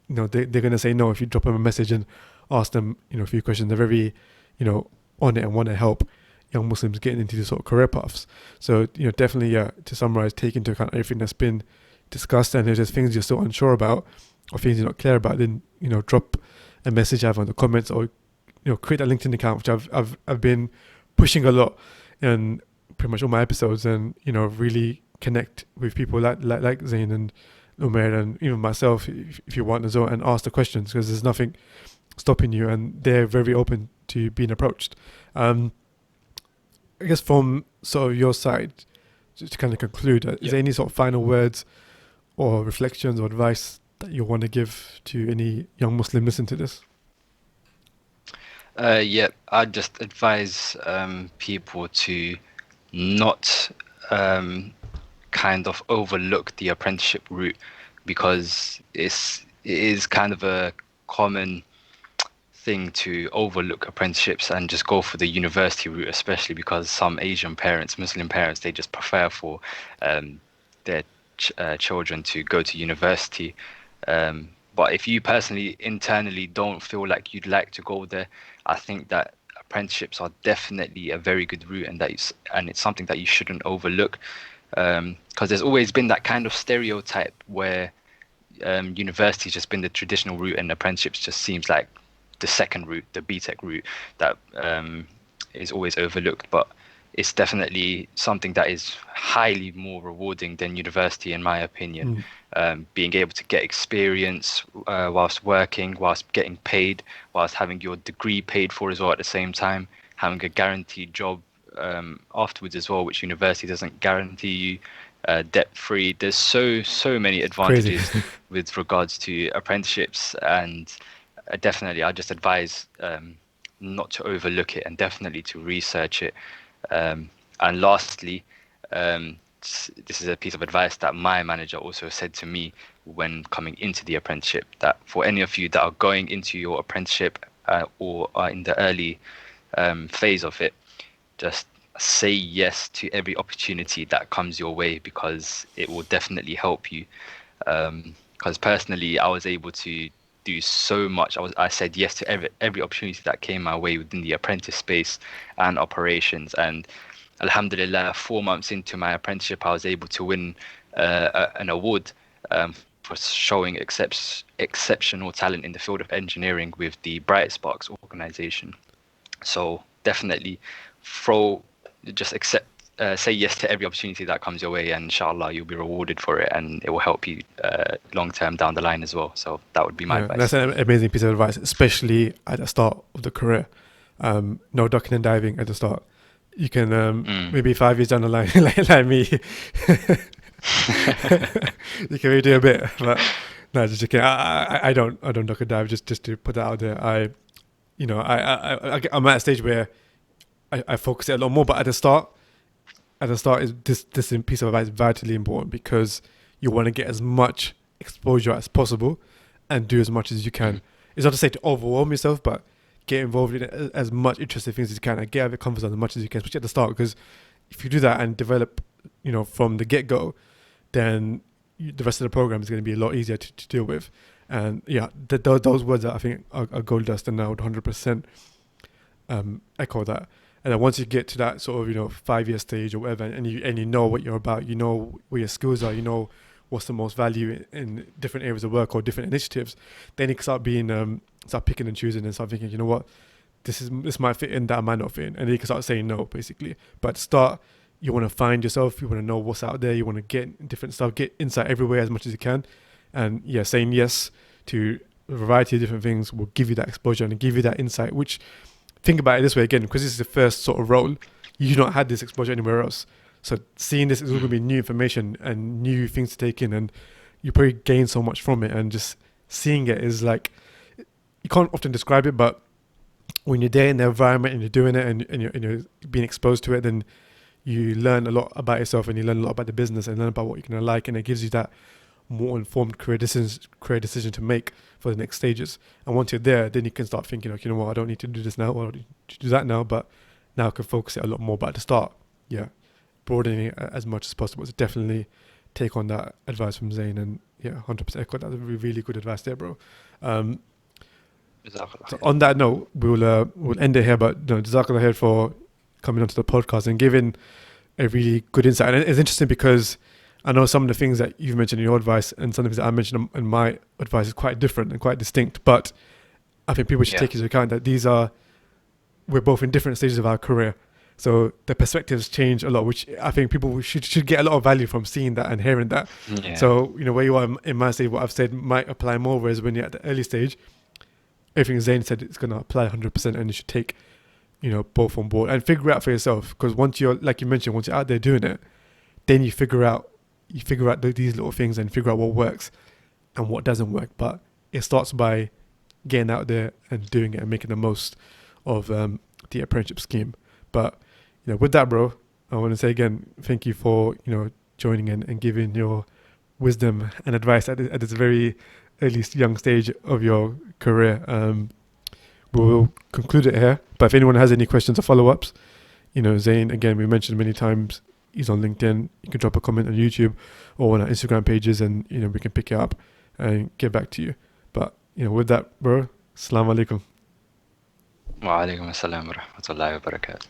they're going to say no if you drop them a message and ask them a few questions. They're very on it and want to help young Muslims getting into these sort of career paths. So definitely, to summarize, take into account everything that's been discussed, and if there's things you're still unsure about or things you're not clear about, then drop a message either in the comments, or create that LinkedIn account, which I've been pushing a lot in pretty much all my episodes, and really connect with people like Zain and Umair and even myself, if you want as well, and ask the questions, because there's nothing stopping you, and they're very open to being approached. I guess from sort of your side, just to kind of conclude, is there any sort of final words or reflections or advice that you want to give to any young Muslim listening to this? Yeah, I'd just advise people to not kind of overlook the apprenticeship route, because it is kind of a common thing to overlook apprenticeships and just go for the university route, especially because some Asian parents, Muslim parents, they just prefer for their children to go to university. But if you personally internally don't feel like you'd like to go there, I think that apprenticeships are definitely a very good route, and it's something that you shouldn't overlook, because there's always been that kind of stereotype where university's just been the traditional route, and apprenticeships just seems like the second route, the BTEC route, that is always overlooked. But it's definitely something that is highly more rewarding than university, in my opinion. Being able to get experience whilst working, whilst getting paid, whilst having your degree paid for as well at the same time, having a guaranteed job afterwards as well, which university doesn't guarantee you. Debt-free. There's so many advantages with regards to apprenticeships, and definitely I just advise not to overlook it, and definitely to research it. And lastly, this is a piece of advice that my manager also said to me when coming into the apprenticeship, that for any of you that are going into your apprenticeship or are in the early phase of it, just say yes to every opportunity that comes your way, because it will definitely help you. Because personally, I was able to do so much. I said yes to every opportunity that came my way within the apprentice space and operations. And alhamdulillah, 4 months into my apprenticeship, I was able to win an award for showing exceptional talent in the field of engineering with the Bright Sparks organization. So definitely say yes to every opportunity that comes your way, and inshallah you'll be rewarded for it, and it will help you long term down the line as well. So that would be my advice. That's an amazing piece of advice, especially at the start of the career. No ducking and diving at the start. You can maybe 5 years down the line, like me, you can maybe do a bit, but no, just joking. I don't duck and dive. Just to put that out there. I'm at a stage where I focus it a lot more, but at the start is this piece of advice is vitally important, because you want to get as much exposure as possible and do as much as you can. It's not to say to overwhelm yourself, but get involved in as much interesting things as you can, and get out of your comfort zone as much as you can, especially at the start, because if you do that and develop, from the get-go, then the rest of the program is going to be a lot easier to deal with. And those words I think are gold dust, and I would 100% echo that. And then once you get to that sort of 5 year stage or whatever, and you know what you're about, you know where your skills are, you know what's the most value in different areas of work or different initiatives, then you can start picking and choosing, and start thinking, you know what, this might fit in, that might not fit in, and then you can start saying no, basically. But to start, you want to find yourself, you want to know what's out there, you want to get different stuff, get insight everywhere as much as you can, and saying yes to a variety of different things will give you that exposure and give you that insight, which, think about it this way again, because this is the first sort of role, you've not had this exposure anywhere else. So seeing this is all going to be new information and new things to take in, and you probably gain so much from it. And just seeing it is like, you can't often describe it, but when you're there in the environment and you're doing it and you're being exposed to it, then you learn a lot about yourself, and you learn a lot about the business, and learn about what you're going to like, and it gives you that more informed career decision to make for the next stages. And once you're there, then you can start thinking, like, you know what, I don't need to do this now, or I don't need to do that now, but now I can focus it a lot more. But at the start, broadening it as much as possible. So definitely take on that advice from Zain, and 100% echo. That's really good advice there, bro. So on that note, we'll end it here, but Jazakallah khair for coming onto the podcast and giving a really good insight. And it's interesting because I know some of the things that you've mentioned in your advice and some of the things that I mentioned in my advice is quite different and quite distinct, but I think people should take into account that we're both in different stages of our career. So the perspectives change a lot, which I think people should get a lot of value from seeing that and hearing that. Yeah. So, where you are in my stage, what I've said might apply more, whereas when you're at the early stage, everything Zain said, it's going to apply 100%, and you should take, both on board and figure out for yourself. Because once you're, like you mentioned, once you're out there doing it, then you figure out these little things and figure out what works and what doesn't work. But it starts by getting out there and doing it and making the most of the apprenticeship scheme. But with that, bro, I want to say again, thank you for joining in and giving your wisdom and advice at this very early young stage of your career. we'll conclude it here. But if anyone has any questions or follow-ups, Zain, again, we mentioned many times, he's on LinkedIn. You can drop a comment on YouTube or on our Instagram pages, and we can pick it up and get back to you. But with that, bro, Assalamu alaikum. Wa alaikum assalam wa rahmatullahi wa barakatuh.